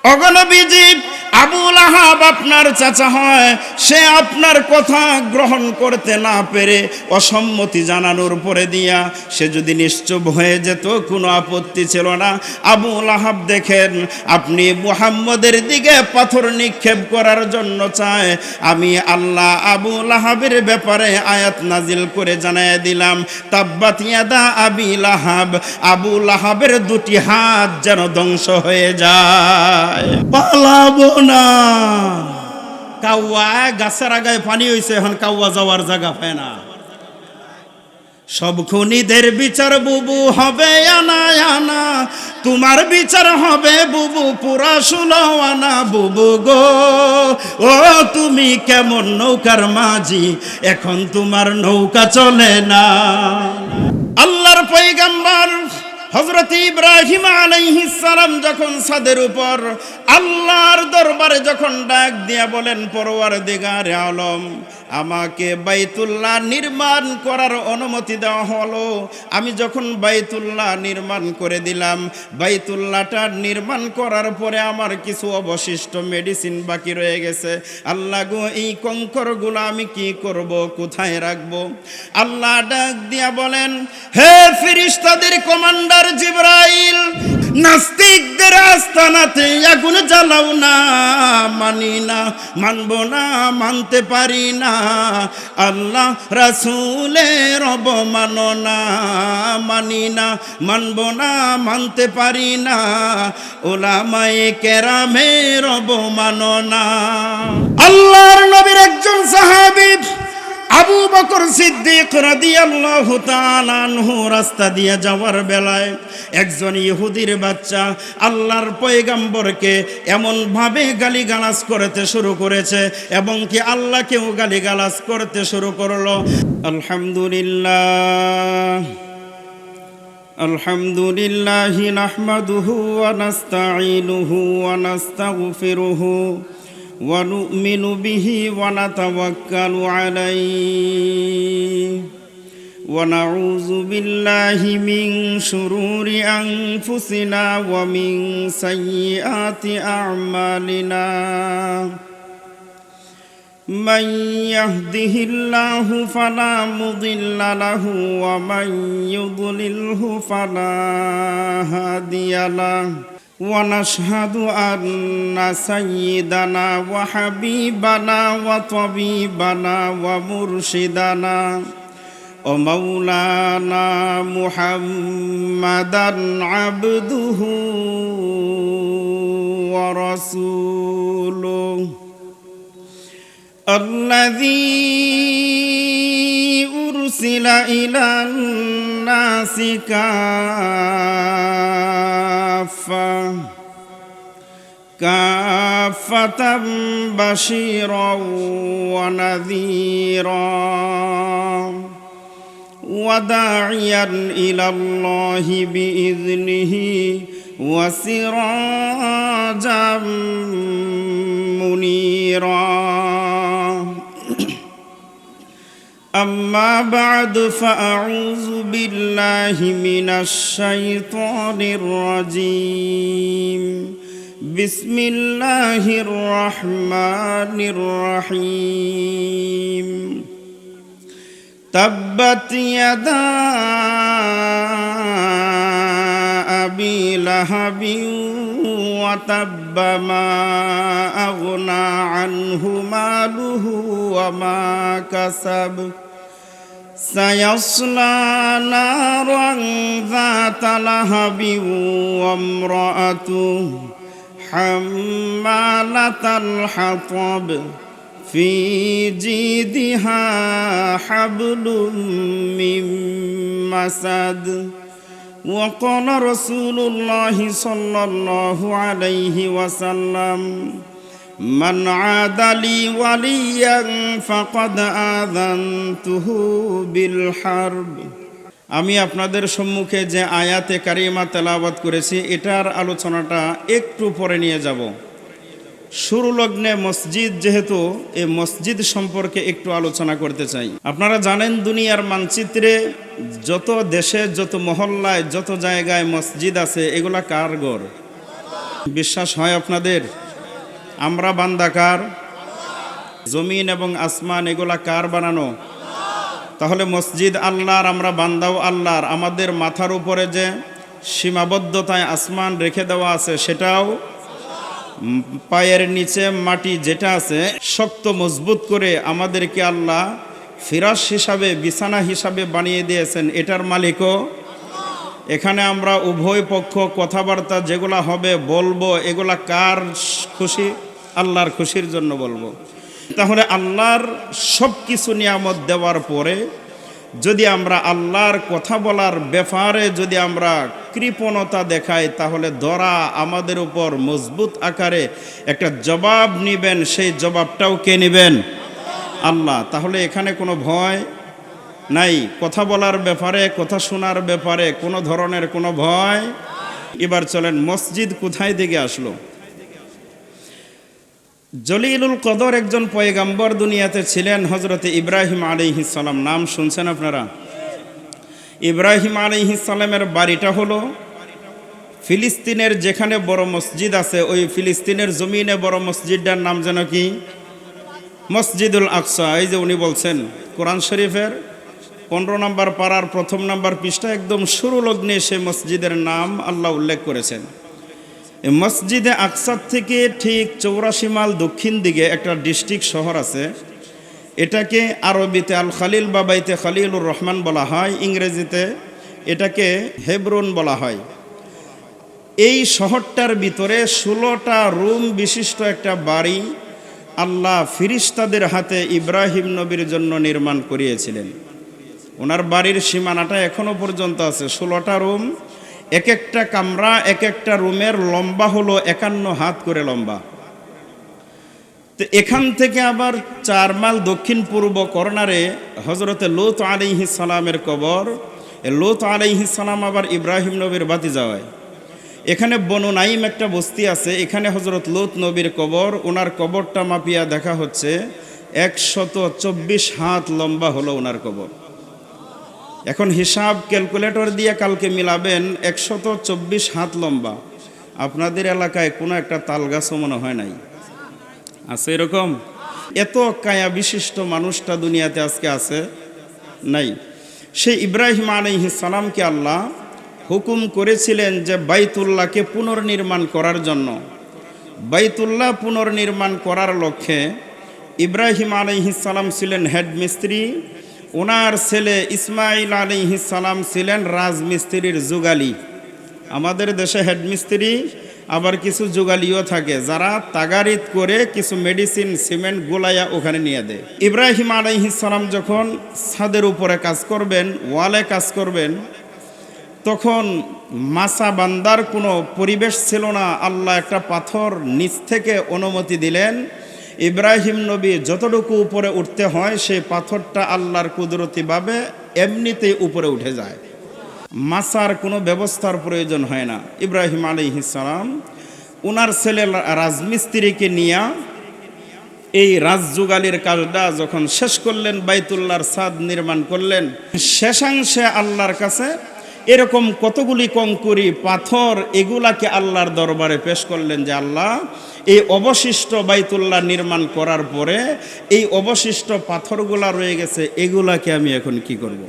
ওগো নবীজি, আবু লাহাব আপনার চাচা হয়, সে আপনার কথা গ্রহণ করতে না পেরে অসম্মতি জানানোর পরে দিয়া সে যদি নিশ্চুপ হয়ে যেত কোনো আপত্তি ছিল না। আবু লাহাব দেখেন আপনি মুহাম্মদের দিকে পাথর নিক্ষেপ করার জন্য চায়, আমি আল্লাহ আবু লাহাবের ব্যাপারে আয়াত নাজিল করে জানায় দিলাম, তাব্বাত ইয়াদা আবি লাহাব, আবু লাহাবের দুটি হাত যেন ধ্বংস হয়ে যায়। পালাবো না। কাউয়া গাছের আগায় পানি হইছে, এখন কাউয়া যাওয়ার জায়গা পায় না। সব খুনিদের বিচার বুবু হবে আনা আনা, তোমার বিচার হবে বুবু পুরা 16 আনা। বুবু গো, ও তুমি কেমন নৌকার মাঝি, এখন তোমার নৌকা চলে না। আল্লাহর পয়গম্বর হযরত ইব্রাহিম আলাইহিস সালাম যখন ছাদের উপর আল্লাহর দরবারে যখন ডাক দিয়া বলেন, পরওয়ারদিগারে আলম, আমাকে বাইতুল্লাহ নির্মাণ করার অনুমতি দেওয়া হলো। আমি যখন বাইতুল্লাহ নির্মাণ করে দিলাম, বাইতুল্লাহটা নির্মাণ করার পরে আমার কিছু অবশিষ্ট মেডিসিন বাকি রয়ে গেছে। আল্লাহ গো, এই কঙ্করগুলো আমি কি করব, কোথায় রাখবো? আল্লাহ ডাক দিয়া বলেন, হে ফেরেশতাদের কমান্ডার জিবরাইল, নাস্তিকদের আস্তানাতে আগুন জ্বালাও না। মানি না, মানব না, মানতে পারি না। আল্লাহ রাসূলের অবমাননা, মানি না, মানব না, মানতে পারি না। উলামায়ে কেরামের অবমাননা। আল্লাহর নবীর একজন সাহাবী আবু বকর সিদ্দিক রাদিয়াল্লাহু তাআলা আনহু রাস্তা দিয়ে যাওয়ার বেলায় একজন ইহুদির বাচ্চা আল্লাহর পয়গম্বরকে এমন ভাবে গালিগালাজ করতে শুরু করেছে এবং কি আল্লাহকেও গালিগালাজ করতে শুরু করলো। আলহামদুলিল্লাহি নাহমাদুহু ওয়া নাস্তাঈনুহু ওয়া নাস্তাগফিরুহু ونؤمن به ونتوكل عليه ونعوذ بالله من شرور أنفسنا ومن سيئات أعمالنا من يهده الله فلا مضل له ومن يضلله فلا هادي له ونشهد أن سيدنا وحبيبنا وطبيبنا ومرشدنا ومولانا محمدا عبده ورسوله الذي أرسل إلى الناس كافة بشيرا ونذيرا وداعيا إلى الله بإذنه وسراجا منيرا. أما بعد فأعوذ بالله من الشيطان الرجيم. بسم الله الرحمن الرحيم. تبت يدا أبي لهب وتب ما أغنى عنه ماله وما كسب سيصلى نارا ذات لهب وامرأته حمالة الحطب في جيدها حبل من مسد. وقال رسول الله صلى الله عليه وسلم من عاد لي وليا فقد آذنته بالحرب. আমি আপনাদের সম্মুখে যে আয়াতে কারিমা তেলাওয়াত করেছি এটার আলোচনাটা একটু পরে নিয়ে যাব। শুরু লগ্নে মসজিদ, যেহেতু এই মসজিদ সম্পর্কে একটু আলোচনা করতে চাই। আপনারা জানেন দুনিয়ার মানচিত্রে যত দেশে, যত মহল্লায়, যত জায়গায় মসজিদ আছে এগুলা কার ঘর? বিশ্বাস হয় আপনাদের? আমরা বান্দা কার? জমিন এবং আসমান এগুলা কার বানানো? তাহলে মসজিদ আল্লাহর, আমরা বান্দাও আল্লাহর। আমাদের মাথার উপরে যে সীমাবদ্ধতায় আসমান রেখে দেওয়া আছে সেটাও, পায়ের নিচে মাটি যেটা আছে শক্ত মজবুত করে আমাদেরকে আল্লাহ ফিরাশ হিসাবে, বিছানা হিসাবে বানিয়ে দিয়েছেন, এটার মালিকও। এখানে আমরা উভয় পক্ষ কথাবার্তা যেগুলা হবে বলবো, এগুলা কার খুশি? আল্লাহর খুশির জন্য বলবো। তাহলে আল্লাহর সব কিছু নিয়ামত দেওয়ার পরে যদি আমরা আল্লাহর কথা বলার ব্যাপারে যদি আমরা কৃপণতা দেখাই, তাহলে ধরা আমাদের উপর মজবুত আকারে একটা জবাব নিবেন, সেই জবাবটাও কে নেবেন? আল্লাহ। তাহলে এখানে কোনো ভয় নাই, কথা বলার ব্যাপারে, কথা শোনার ব্যাপারে কোনো ধরনের কোনো ভয়। এবার চলেন, মসজিদ কোথায় থেকে আসলো? জলিলুল কদর একজন পয়গাম্বর দুনিয়াতে ছিলেন, হযরতে ইব্রাহিম আলাইহিস সালাম। নাম শুনছেন আপনারা? ইব্রাহিম আলাইহিস সালামের বাড়িটা হলো ফিলিস্তিনের যেখানে বড় মসজিদ আছে, ওই ফিলিস্তিনের জমিনে বড় মসজিদটার নাম যেন কি? মসজিদুল আকসা। এই যে উনি বলছেন, কোরআন শরীফের 15 নম্বর পারার 1 নম্বর পৃষ্ঠা একদম শুরু লগ্নে সে মসজিদের নাম আল্লাহ উল্লেখ করেছেন। এই মসজিদে আকসার থেকে ঠিক 84 মাইল দক্ষিণ দিকে একটা ডিস্ট্রিক্ট শহর আছে। এটাকে আরবিতে আল খালিল বা বাইতে খালিলুর রহমান বলা হয়, ইংরেজিতে এটাকে হেব্রন বলা হয়। এই শহরটার ভিতরে 16টা রুম বিশিষ্ট একটা বাড়ি আল্লাহ ফিরিস্তাদের হাতে ইব্রাহিম নবীর জন্য নির্মাণ করিয়েছিলেন। ওনার বাড়ির সীমানাটা এখনো পর্যন্ত আছে, 16টা রুম। এক একটা কামরা, এক একটা রুমের লম্বা হলো 51 হাত করে লম্বা। তো এখান থেকে আবার 4 মাইল দক্ষিণ পূর্ব কর্নারে হযরতে লূত আলাইহিস সালামের কবর। লূত আলাইহিস সালাম আবার ইব্রাহিম নবীর ভাতিজা হয়। এখানে বনু নাইম একটা বস্তি আছে, এখানে হযরত লূত নবীর কবর। ওনার কবরটা মাপিয়া দেখা হচ্ছে 124 হাত লম্বা হলো ওনার কবর। এখন হিসাব ক্যালকুলেটর দিয়ে কালকে মিলাবেন, 124 হাত লম্বা। আপনাদের এলাকায় কোনো একটা তাল গাছও মনে হয় নাই, আছে এরকম? এত কায়া বিশিষ্ট মানুষটা দুনিয়াতে আজকে আছে? নাই। সেই ইব্রাহিম আলাইহিস সালামকে আল্লাহ হুকুম করেছিলেন যে বাইতুল্লাহকে পুনর্নির্মাণ করার জন্য। বাইতুল্লাহ পুনর্নির্মাণ করার লক্ষ্যে ইব্রাহিম আলাইহিস সালাম ছিলেন হেড মিস্ত্রি, ওনার ছেলে ইসমাইল আলাইহিস সালাম ছিলেন রাজমিস্ত্রির যুগালি। আমাদের দেশে হেড মিস্ত্রি, আবার কিছু যুগালিও থাকে যারা তাগারিত করে কিছু মেডিসিন সিমেন্ট গোলাইয়া ওখানে নিয়ে দেয়। ইব্রাহিম আলাইহিস সালাম যখন ছাদের উপরে কাজ করবেন, ওয়ালে কাজ করবেন, তখন মাছা বান্দার কোনো পরিবেশ ছিল না। আল্লাহ একটা পাথর নিচ থেকে অনুমতি দিলেন, ইব্রাহিম নবী যতটুকু উপরে উঠতে হয় সেই পাথরটা আল্লাহর কুদরতিভাবে এমনিতেই উপরে উঠে যায়, মাছার কোনো ব্যবস্থার প্রয়োজন হয় না। ইব্রাহিম আলাইহিস সালাম ওনার ছেলে রাজমিস্ত্রিকে নিয়ে এই রাজযুগালির কাজটা যখন শেষ করলেন, বাইতুল্লাহর ছাদ নির্মাণ করলেন, শেষাংশে আল্লাহর কাছে এরকম কতগুলি কঙ্কুরি পাথর এগুলাকে আল্লাহর দরবারে পেশ করলেন যে আল্লাহ, এই অবশিষ্ট বাইতুল্লাহ নির্মাণ করার পরে এই অবশিষ্ট পাথরগুলা রয়ে গেছে, এগুলাকে আমি এখন কি করব?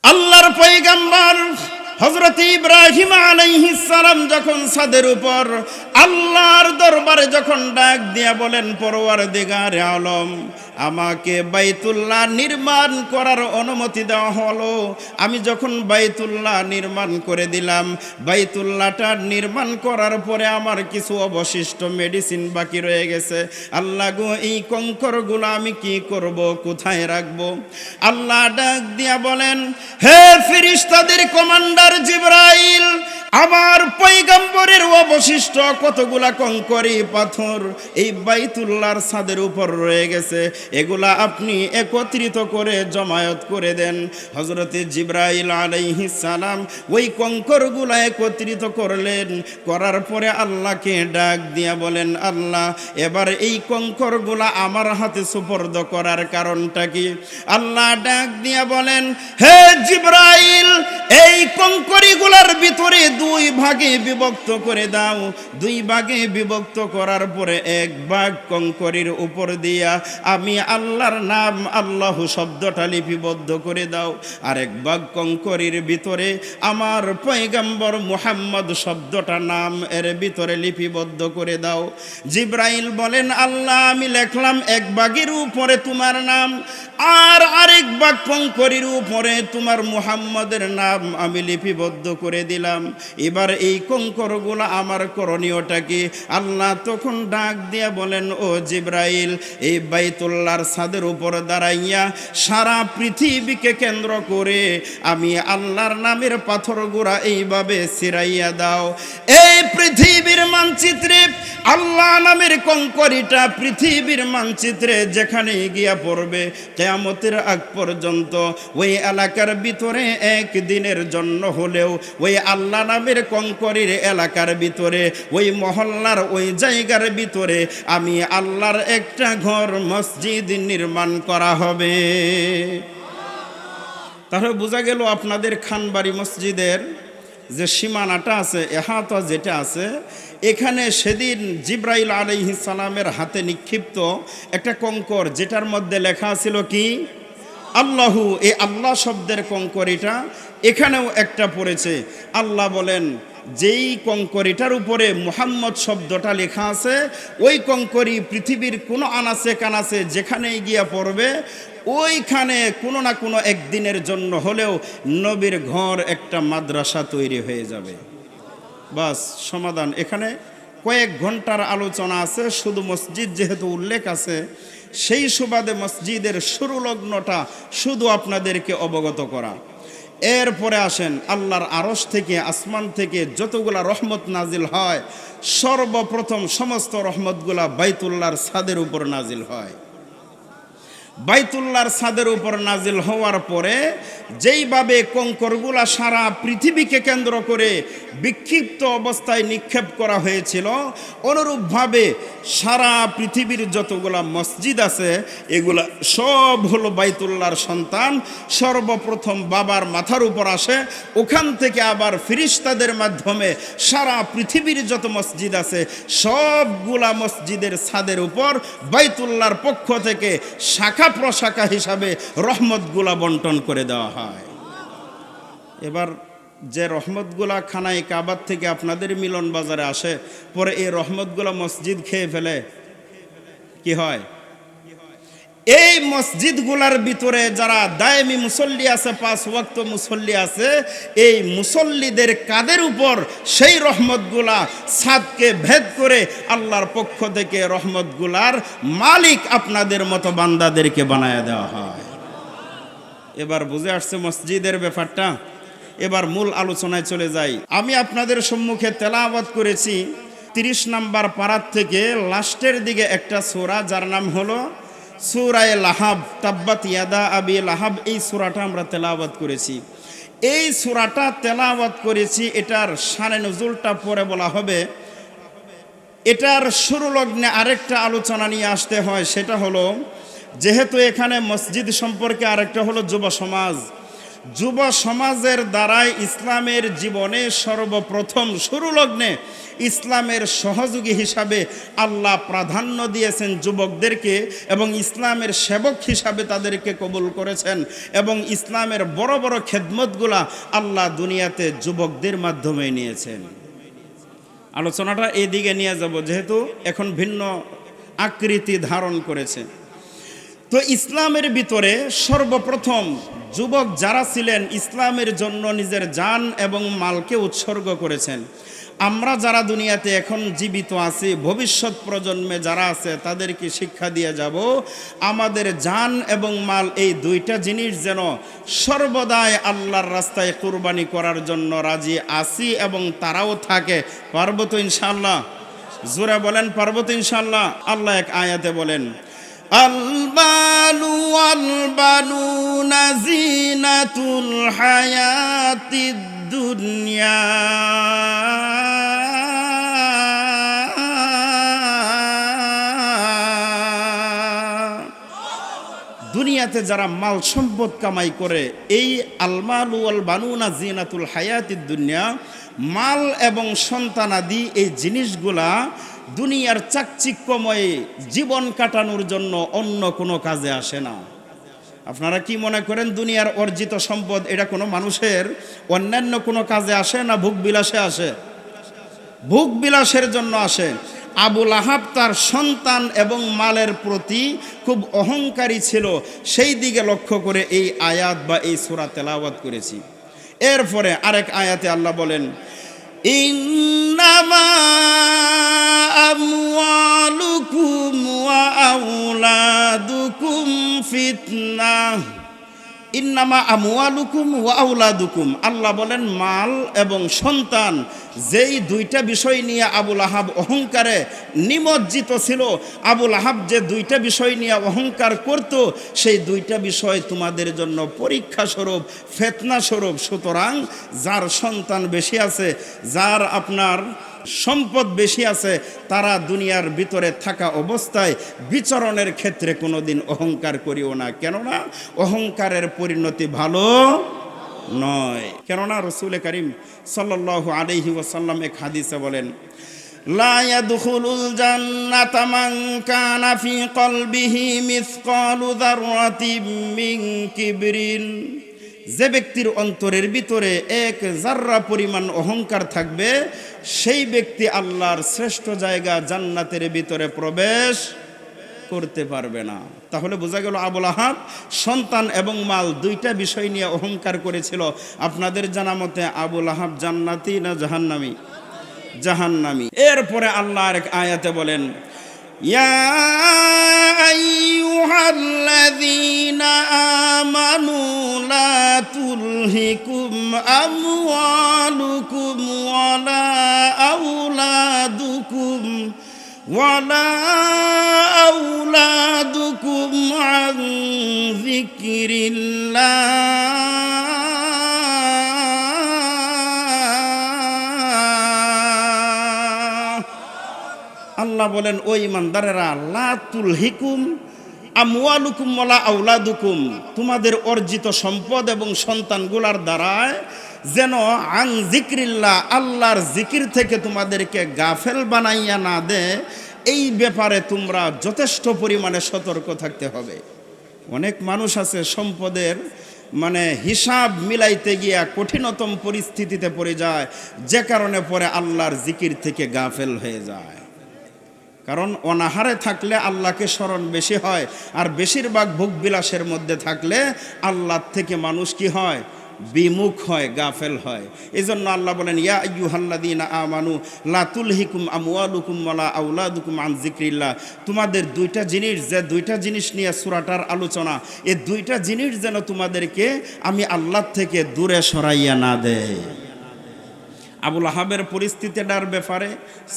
আল্লাহর পয়গম্বর হযরত ইব্রাহিম আলাইহিস সালাম যখন ছাদের উপর আল্লাহর দরবারে যখন ডাক দিয়া বলেন, পরওয়ারদিগারে আলম, আমাকে বাইতুল্লাহ নির্মাণ করার অনুমতি দেওয়া হলো। আমি যখন বাইতুল্লাহ নির্মাণ করে দিলাম, বাইতুল্লাহটা নির্মাণ করার পরে আমার কিছু অবশিষ্ট মেডিসিন বাকি রয়ে গেছে। আল্লাহ গো, এই কঙ্করগুলো আমি কি করব, কোথায় রাখব? আল্লাহ ডাক দিয়া বলেন, হে ফেরেশতাদের কমান্ডার জিবরাইল, আমার পয়গম্বরের অবশিষ্ট কতগুলা কঙ্করি পাথর এই বাইতুল্লাহর ছাদের উপর রয়ে গেছে, এগুলা আপনি একত্রিত করে জমায়েত করে দেন। হযরতে জিবরাইল আলাইহিস সালাম ওই কঙ্করগুলা একত্রিত করলেন, করার পরে আল্লাহকে ডাক দিয়া বলেন, আল্লাহ, এবার এই কঙ্করগুলা আমার হাতে সুপর্দ করার কারণটা কি? আল্লাহ ডাক দিয়া বলেন, হে জিবরাইল, এই কঙ্করিগুলার ভিতরে দুই ভাগে বিভক্ত করে দাও। দুই ভাগে বিভক্ত করার পরে এক ভাগ কঙ্করির উপর দিয়া আমি আল্লাহর নাম আল্লাহ শব্দটা লিপিবদ্ধ করে দাও। আর এক ভাগ কঙ্করির ভিতরে আমার পয়গম্বর মুহাম্মদ শব্দটা নাম এর ভিতরে লিপিবদ্ধ করে দাও। জিব্রাইল বলেন, আল্লাহ আমি লিখলাম এক ভাগের উপরে তোমার নাম, আর আরেক ভাগ কঙ্করির উপরে তোমার মুহাম্মদের নাম আমি লিপিবদ্ধ করে দিলাম। এবার এই কঙ্করগুলো আমার করণীয়টা কি? আল্লাহ তখন ডাক দিয়া বলেন, ও জিব্রাইল, এই বাইতুল্লাহর ছাদের উপর দাঁড়াইয়া সারা পৃথিবীকে কেন্দ্র করে আমি আল্লাহর নামের পাথরগুলা এইভাবে ছিড়াইয়া দাও। এই পৃথিবীর মানচিত্রে আল্লাহ নামের কঙ্করিটা পৃথিবীর মানচিত্রে যেখানে গিয়া পড়বে কিয়ামতের আগ পর্যন্ত ওই এলাকার ভিতরে একদিনের জন্য হলেও ওই আল্লাহ নামের কঙ্করির এলাকার ভিতরে ওই মহল্লার ওই জায়গার ভিতরে আমি আল্লাহর একটা ঘর মসজিদ নির্মাণ করা হবে। তাহলে বোঝা গেল আপনাদের খানবাড়ি মসজিদের যে সীমানাটা আছে, এহাতা যেটা আছে, এখানে সেদিন জিব্রাইল আলাইহিস সালামের হাতে নিক্ষিপ্ত একটা কঙ্কর, যেটার মধ্যে লেখা ছিল কি? আল্লাহু। এই আল্লাহ শব্দের কঙ্করিটা এখানেও একটা পড়েছে। আল্লাহ বলেন, যেই কঙ্করিটার উপরে মুহাম্মদ শব্দটা লেখা আছে, ওই কঙ্করি পৃথিবীর কোনো আনাচে কানাচে যেখানেই গিয়া পড়বে ওইখানে কোনো না কোনো একদিনের জন্য হলেও নবীর ঘর একটা মাদ্রাসা তৈরি হয়ে যাবে। বাস সমাধান। এখানে কয়েক ঘন্টার আলোচনা আছে, শুধু মসজিদ যেহেতু উল্লেখ আছে সেই সুবাদে মসজিদের শুরু লগ্নটা শুধু আপনাদেরকে অবগত করা। এরপরে আসেন, আল্লাহর আরশ থেকে আসমান থেকে যতগুলা রহমত নাজিল হয় সর্বপ্রথম সমস্ত রহমতগুলা বাইতুল্লাহর ছাদের উপর নাজিল হয়। বাইতুল্লাহর ছাদের উপর নাজিল হওয়ার পরে যেইভাবে কঙ্করগুলা সারা পৃথিবীকে কেন্দ্র করে বিক্ষিপ্ত অবস্থায় নিক্ষেপ করা হয়েছিল, অনুরূপভাবে সারা পৃথিবীর যতগুলা মসজিদ আছে এগুলা সব হলো বাইতুল্লাহর সন্তান। সর্বপ্রথম বাবার মাথার উপর আসে, ওখান থেকে আবার ফিরিস্তাদের মাধ্যমে সারা পৃথিবীর যত মসজিদ আছে সবগুলা মসজিদের ছাদের উপর বাইতুল্লাহর পক্ষ থেকে শাখা প্রশাখা হিসাবে রহমতগুলা বন্টন করে দেওয়া হয়। এবার যে রহমতগুলা খানায় কাবার থেকে আপনাদের মিলন বাজারে আসে, পরে এই রহমতগুলা মসজিদ খেয়ে ফেলে, কি হয়? এই মসজিদগুলার ভিতরে যারা দায়েমি মুসল্লি আছে, 5 ওয়াক্ত মুসল্লি আছে, এই মুসল্লিদের কাদের উপর সেই রহমতগুলা ছাদকে ভেদ করে আল্লাহর পক্ষ থেকে রহমতগুলার মালিক আপনাদের মতো বান্দাদেরকে বানায় দেওয়া হয়। এবার বুঝে আসছে মসজিদের ব্যাপারটা। এবার মূল আলোচনায় চলে যাই। আমি আপনাদের সম্মুখে তেলাওয়াত করেছি 30 নম্বর পারাত থেকে লাস্টের দিকে একটা সূরা, যার নাম হলো সূরায়ে লাহাব, তাব্বাত ইয়াদা আবি লাহাব। এই সূরাটা আমরা তেলাওয়াত করেছি। এই সূরাটা তেলাওয়াত করেছি, এটার শানে নুজুলটা পরে বলা হবে। এটার শুরু লগ্নে আরেকটা আলোচনা নিয়ে আসতে হয়, সেটা হলো যেহেতু এখানে মসজিদ সম্পর্কে আরেকটা হলো যুব সমাজ। যুব সমাজের দ্বারাই ইসলামের জীবনে সর্বপ্রথম শুরু লগ্নে ইসলামের সহযোগী হিসাবে আল্লাহ প্রাধান্য দিয়েছেন যুবকদেরকে, এবং ইসলামের সেবক হিসাবে তাদেরকে কবুল করেছেন, এবং ইসলামের বড় বড় খেদমতগুলা আল্লাহ দুনিয়াতে যুবকদের মাধ্যমে নিয়েছেন। আলোচনাটা এই দিকে নিয়ে যাব, যেহেতু এখন ভিন্ন আকৃতি ধারণ করেছে। তো ইসলামের ভিতরে সর্বপ্রথম যুবক যারা ছিলেন ইসলামের জন্য নিজের জান এবং মালকে উৎসর্গ করেছেন। আমরা যারা দুনিয়াতে এখন জীবিত আছি, ভবিষ্যৎ প্রজন্মে যারা আছে তাদেরকে শিক্ষা দিয়ে যাব, আমাদের জান এবং মাল এই দুইটা জিনিস যেন সর্বদাই আল্লাহর রাস্তায় কুরবানি করার জন্য রাজি আছি এবং তারাও থাকে। পারবো তো ইনশাআল্লাহ? জোরে বলেন, পারবো তো ইনশাআল্লাহ? আল্লাহ এক আয়াতে বলেন, আলবালু আলবানুনা জিনাতুল হায়াতিদ দুনিয়া দুনিয়াতে যারা মাল সম্পদ কামাই করে, এই আলমালু ওয়াল বানুনা জিনাতুল হায়াতিদ দুনিয়া, মাল এবং সন্তানাদি এই জিনিসগুলা দুনিয়ার চাকচিক্যময় জীবন কাটানোর জন্য অন্য কোনো কাজে আসে না। আপনারা কি মনে করেন দুনিয়ার অর্জিত সম্পদ এটা কোনো মানুষের অন্যান্য কোনো কাজে আসে না ভোগ বিলাসে আসে? ভোগ বিলাসের জন্য আসে। আবু লাহাব তার সন্তান এবং মালের প্রতি খুব অহংকারী ছিল, সেই দিকে লক্ষ্য করে এই আয়াত বা এই সূরা তেলাওয়াত করেছি। এরপরে আরেক আয়াতে আল্লাহ বলেন, ইন্নামা আমওয়ালুকুম ওয়া আওলাদুকুম ফিতনাহ। ইন্নামা আমওয়ালুকুম ওয়া আওলাদুকুম, আল্লাহ বলেন মাল এবং সন্তান, যেই দুইটা বিষয় নিয়ে আবু লাহাব অহংকারে নিমজ্জিত ছিল, আবু লাহাব যে দুইটা বিষয় নিয়ে অহংকার করত, সেই দুইটা বিষয় তোমাদের জন্য পরীক্ষা স্বরূপ, ফিতনা স্বরূপ। সুতরাং যার সন্তান বেশি আছে, যার আপনার সম্পদ বেশি আছে, তারা দুনিয়ার ভিতরে থাকা অবস্থায় বিচরণের ক্ষেত্রে কোনোদিন অহংকার করিও না, কেননা অহংকারের পরিণতি ভালো নয়। কেননা রাসূল করিম সাল্লাল্লাহু আলাইহি ওয়াসাল্লাম এক হাদিসে বলেন, লা ইয়াদখুলুল জান্নাতা মান কানা ফি কলবিহি মিসকালু যাররাতিন মিন কিবরিন। যে ব্যক্তির অন্তরের ভিতরে এক জাররা পরিমাণ অহংকার থাকবে, সেই ব্যক্তি আল্লাহর শ্রেষ্ঠ জায়গা জান্নাতের ভিতরে প্রবেশ করতে পারবে না। তাহলে বোঝা গেল আবু লাহাব সন্তান এবং মাল দুইটা বিষয় নিয়ে অহংকার করেছিল। আপনাদের জানা মতে আবু লাহাব জান্নাতি না জাহান্নামী? জাহান্নামী। এরপরে আল্লাহ আরেক আয়াতে বলেন, ইয়া আইয়ুহাল্লাযীনা আমানু লা তুলহিকুম আমওয়ালুকুম ওয়ালা আওলাদুকুম আন যিকরিল্লাহ। আল্লাহ বলেন, ও ঈমানদারেরা, লা তুলহিকুম আমওয়ালুকুম ওয়ালা আওলাদুকুম, তোমাদের অর্জিত সম্পদ এবং সন্তানগুলার দ্বারায় যেন আন যিকরিল্লাহ, আল্লাহর জিকির থেকে তোমাদেরকে গাফেল বানাইয়া না দে, এই ব্যাপারে তোমরা যথেষ্ট পরিমাণে সতর্ক থাকতে হবে। অনেক মানুষ আছে সম্পদের হিসাব মিলাইতে গিয়া কঠিনতম পরিস্থিতিতে পড়ে যায়, যে কারণে পরে আল্লাহর জিকির থেকে গাফেল হয়ে যায়। কারণ অনাহারে থাকলে আল্লাহকে স্মরণ বেশি হয়, আর বেশিরভাগ ভোগবিলাসের মধ্যে থাকলে আল্লাহর থেকে মানুষ কি হয়? বিমুখ হয়, গাফেল হয়। এই জন্য আল্লাহ বলেন, ইয়া আইয়ুহাল্লাযীনা আমানু লা তুলহিকুম আমওয়ালুকুম ওয়ালা আওলাদুকুম আন যিকরিল্লাহ। তোমাদের দুইটা জিনিস, যে দুইটা জিনিস নিয়ে সূরাটার আলোচনা, এই দুইটা জিনিস যেন তোমাদেরকে আমি আল্লাহর থেকে দূরে সরাইয়া না দেয়। আবু লাহাবের পরিস্থিতিটার ব্যাপারে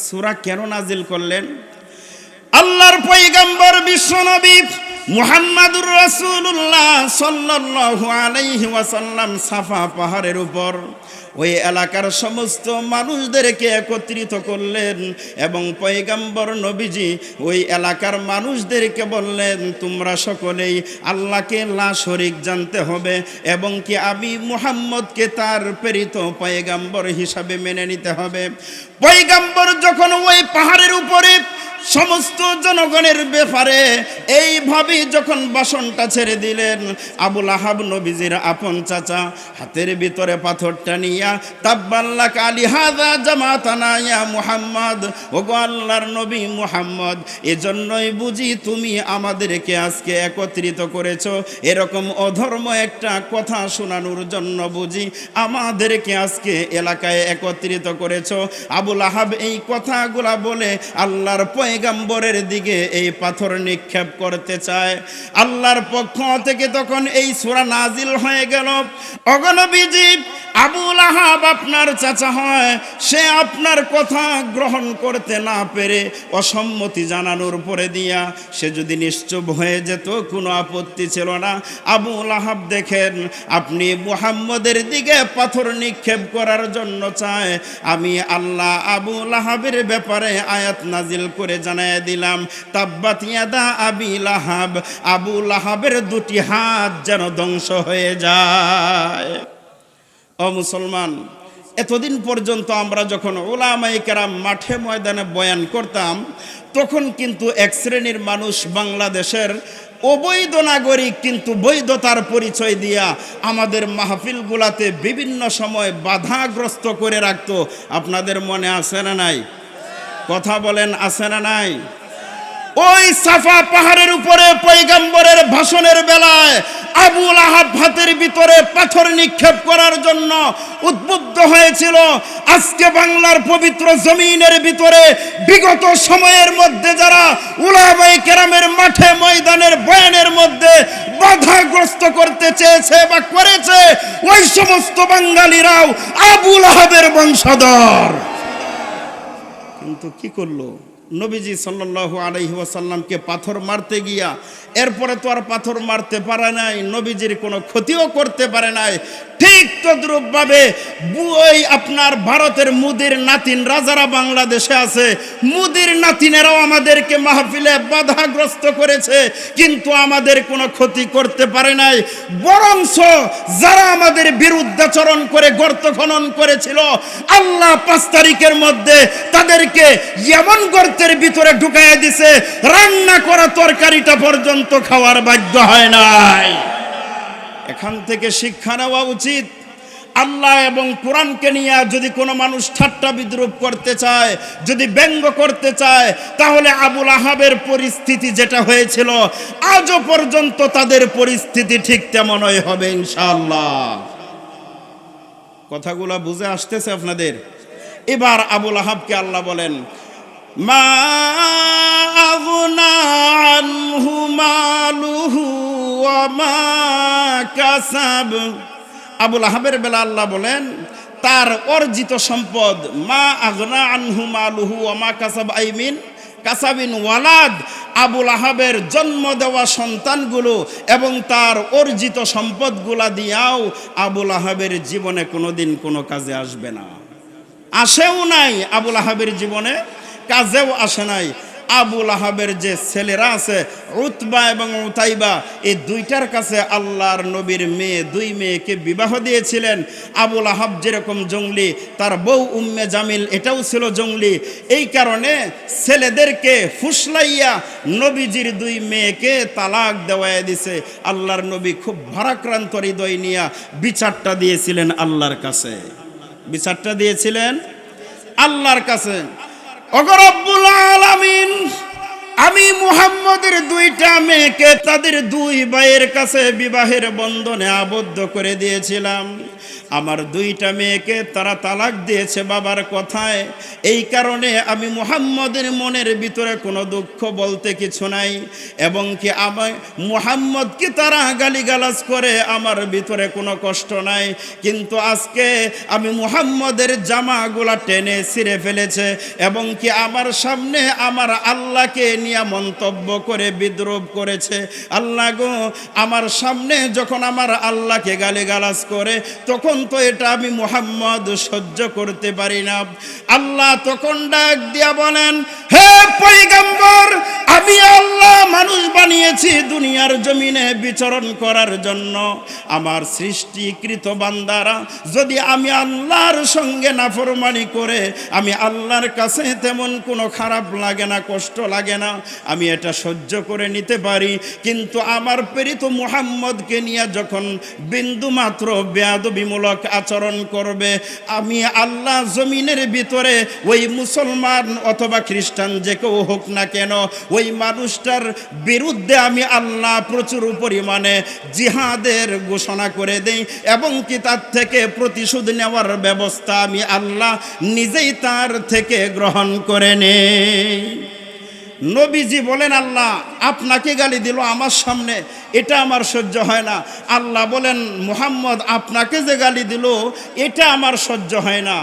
সূরা কেন নাজিল করলেন? আল্লাহর পয়গম্বর বিশ্বনবী মুহাম্মাদুর রাসূলুল্লাহ সাল্লাল্লাহু আলাইহি ওয়াসাল্লাম সাফা পাহাড়ের উপর ওই এলাকার সমস্ত মানুষদেরকে একত্রিত করলেন এবং পয়গম্বর নবীজি ওই এলাকার মানুষদেরকে বললেন, তোমরা সকলেই আল্লাহকে লা শরীক জানতে হবে এবং কি আমি মুহাম্মদকে তার প্রেরিত পয়গম্বর হিসাবে মেনে নিতে হবে। পয়গম্বর যখন ওই পাহাড়ের উপরে সমস্ত জনগণের ব্যাপারে এইভাবে যখন ভাষণটা ছেড়ে দিলেন, আবু লাহাব নবীজির আপন চাচা হাতের ভিতরে পাথরটা নিয়া, তাব্বাল্লাক আলি হাযা জামাতানা ইয়া মুহাম্মদ, ওগো আল্লাহর নবী মুহাম্মদ, এজন্যই বুঝি তুমি আমাদেরকে আজকে একত্রিত করেছো, এরকম অধর্ম একটা কথা শোনানোর জন্য বুঝি আমাদেরকে আজকে এলাকায় একত্রিত করেছো। আবু লাহাব এই কথাগুলা বলে আল্লাহর পয়গম্বরের দিকে এই পাথর নিক্ষেপ করতে চায়। আল্লাহর পক্ষ থেকে তখন এই সূরা নাজিল হয়ে গেল, ওগো নবীজি, আবু লাহাব আপনার চাচা হয়, সে আপনার কথা গ্রহণ করতে না পেরে অসম্মতি জানানোর পরে দিয়া সে যদি নিশ্চুপ হয়ে যেত কোনো আপত্তি ছিল না। আবু লাহাব দেখেন আপনি মুহাম্মদের দিকে পাথর নিক্ষেপ করার জন্য চায়, আমি আল্লাহ আবু লাহাবের ব্যাপারে আয়াত নাজিল করে জানায় দিলাম, তাব্বাত ইয়াদা আবি লাহাব, আবু লাহাবের দুটি হাত যেন ধ্বংস হয়ে যায়। ও মুসলমান, এতদিন পর্যন্ত আমরা যখন উলামায়ে কেরাম মাঠে ময়দানে বয়ান করতাম, তখন কিন্তু এক শ্রেণীর মানুষ বাংলাদেশের অবৈধ নাগরিক কিন্তু বৈধতার পরিচয় দিয়া আমাদের মাহফিলগুলাতে বিভিন্ন সময় বাধাগ্রস্ত করে রাখতো। আপনাদের মনে আছে না নাই? কথা বলেন, আছে না নাই? ওই সাফা পাহাড়ের উপরে পয়গম্বরের ভাষণের বেলায় আবু লাহাব হাতের ভিতরে পাথর নিক্ষেপ করার জন্য উদ্বুদ্ধ হয়েছিল। আজকে বাংলার পবিত্র জমিনের ভিতরে বিগত সময়ের মধ্যে যারা উলামায়ে কেরামের মাঠে ময়দানের বয়ানের মধ্যে বাধাগ্রস্ত করতে চেয়েছে বা করেছে, ওই সমস্ত বাঙালিরাও আবু লাহাবের বংশধর। কিন্তু কি করলো? নবীজি সাল্লাল্লাহু আলাইহি ওয়াসাল্লামকে পাথর মারতে গিয়া এরপরে তো আর পাথর মারতে পারে নাই, নবীজির কোনো ক্ষতিও করতে পারে নাই। ঠিক তদ্রূপভাবে ওই আপনার ভারতের মুদির নাতিন রাজারা বাংলাদেশে আছে, মুদির নাতিনেরাও আমাদেরকে মাহফিলে বাধাগ্রস্ত করেছে, কিন্তু আমাদের কোনো ক্ষতি করতে পারে নাই। বরঞ্চ যারা আমাদের বিরুদ্ধাচরণ করে গর্ত খনন করেছিল, আল্লাহ 5 তারিখের মধ্যে তাদেরকে এমন গর্তের ভিতরে ঢুকাইয়া দিছে, রান্না করা তরকারিটা পর্যন্ত খাওয়ার ভাগ্য হয় নাই। এখান থেকে শিক্ষা নেওয়া উচিত। আল্লাহ এবং কোরআনকে নিয়ে যদি কোনো মানুষ ঠাট্টা বিদ্রুপ করতে চায়, যদি ব্যঙ্গ করতে চায়, তাহলে আবু লাহাবের পরিস্থিতি যেটা হয়েছিল আজও পর্যন্ত তাদের পরিস্থিতি ঠিক তেমনই হবে ইনশাআল্লাহ। কথাগুলো বুঝে আসতেছে আপনাদের? এবার আবু লাহাবকে আল্লাহ বলেন, মা আগনা আনহু মালুহু ওয়া মা কাসাব। আবু লাহাবের বেলা আল্লাহ বলেন তার অর্জিত সম্পদ, মা আগনা আনহু মালুহু ওয়া মা কাসাব, আইমিন কাসাবিন ওয়ালাদ, আবু লাহাবের জন্ম দেওয়া সন্তানগুলো এবং তার অর্জিত সম্পদগুলা দিয়াও আবু লাহাবের জীবনে কোনোদিন কোনো কাজে আসবে না। আসেও নাই, আবু লাহাবের জীবনে কাজেও আসে নাই। আবু লাহাবের যে ছেলেরা আছে উতবা এবং উতাইবা, এই দুইটার কাছে আল্লাহর নবীর মেয়ে, 2 মেয়েকে বিবাহ দিয়েছিলেন। আবু লাহাব যেরকম জঙ্গলি, তার বউ উম্মে জামিল এটাও ছিল জঙ্গলি। এই কারণে ছেলেদেরকে ফুসলাইয়া নবীজির 2 মেয়েকে তালাক দেওয়ায় দিছে। আল্লাহর নবী খুব ভারাক্রান্ত হৃদয় নিয়া বিচারটা দিয়েছিলেন আল্লাহর কাছে। বিচারটা দিয়েছিলেন আল্লাহর কাছে। ওগো রব্বুল আলামিন, আমি মুহাম্মদের 2টা মেয়েকে তাদের 2 ভাইয়ের কাছে বিবাহের বন্ধনে আবদ্ধ করে দিয়েছিলাম। আমার 2টা মেয়েকে তারা তালাক দিয়েছে বাবার কথায়। এই কারণে আমি মুহাম্মদের মনের ভিতরে কোনো দুঃখ বলতে কিছু নাই, এবং কি আমার মুহাম্মদকে তারা গালিগালাজ করে আমার ভিতরে কোনো কষ্ট নাই। কিন্তু আজকে আমি মুহাম্মদের জামাগুলা টেনে ছিঁড়ে ফেলেছে, এবং কি আমার সামনে আমার আল্লাহকে নিয়ে মন্তব্য করে বিদ্রুপ করেছে। আল্লাহ গো, আমার সামনে যখন আমার আল্লাহকে গালিগালাজ করে, তখন তো এটা আমি মুহাম্মদ সহ্য করতে পারি না। আল্লাহ তখন ডাক দিয়া বলেন, হে পয়গম্বর, আমি আল্লাহ মানুষ বানিয়েছি দুনিয়ার জমিনে বিচরণ করার জন্য। আমার সৃষ্টিকৃত বান্দারা যদি আমি আল্লাহর সঙ্গে নাফরমানি করে, আমি আল্লাহর কাছে তেমন কোনো খারাপ লাগে না, কষ্ট লাগে না, আমি এটা সহ্য করে নিতে পারি। কিন্তু আমার প্রেরিত মুহাম্মদকে নিয়ে যখন বিন্দু মাত্র বেয়াদবিমূলক আচরণ করবে, আমি আল্লাহ জমিনের ভিতরে ওই মুসলমান অথবা খ্রিস্টান যে কেউ হোক না কেন, ওই মানুষটার বিরুদ্ধে আমি আল্লাহ প্রচুর পরিমাণে জিহাদের ঘোষণা করে দেই, এবং কি তার থেকে প্রতিশোধ নেওয়ার ব্যবস্থা আমি আল্লাহ নিজেই তার থেকে গ্রহণ করে নেই। নবীজি বলেন, আল্লাহ আপনাকে গালি দিল আমার সামনে, এটা আমার সহ্য হয় না। আল্লাহ বলেন, মুহাম্মদ আপনাকে যে গালি দিল এটা আমার সহ্য হয় না।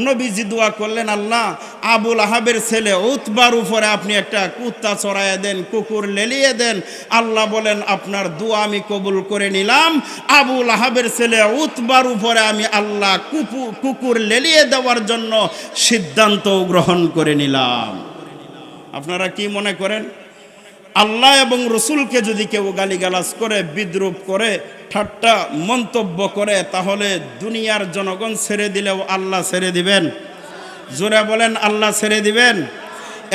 নবীজি দোয়া করলেন, আল্লাহ আবু লাহাবের ছেলে উতবার উপরে আপনি একটা কুত্তা চড়াইয়া দেন, কুকুর লেলিয়ে দেন। আল্লাহ বলেন, আপনার দোয়া আমি কবুল করে নিলাম। আবু লাহাবের ছেলে উতবার উপরে আমি আল্লাহ কুকুর লেলিয়ে দেওয়ার জন্য সিদ্ধান্ত গ্রহণ করে নিলাম। আপনারা কি মনে করেন? আল্লাহ এবং রসুলকে যদি কেউ গালিগালাজ করে, বিদ্রূপ করে, ঠাট্টা মন্তব্য করে, তাহলে দুনিয়ার জনগণ ছেড়ে দিলেও আল্লাহ ছেড়ে দিবেন? জোরে বলেন, আল্লাহ ছেড়ে দিবেন?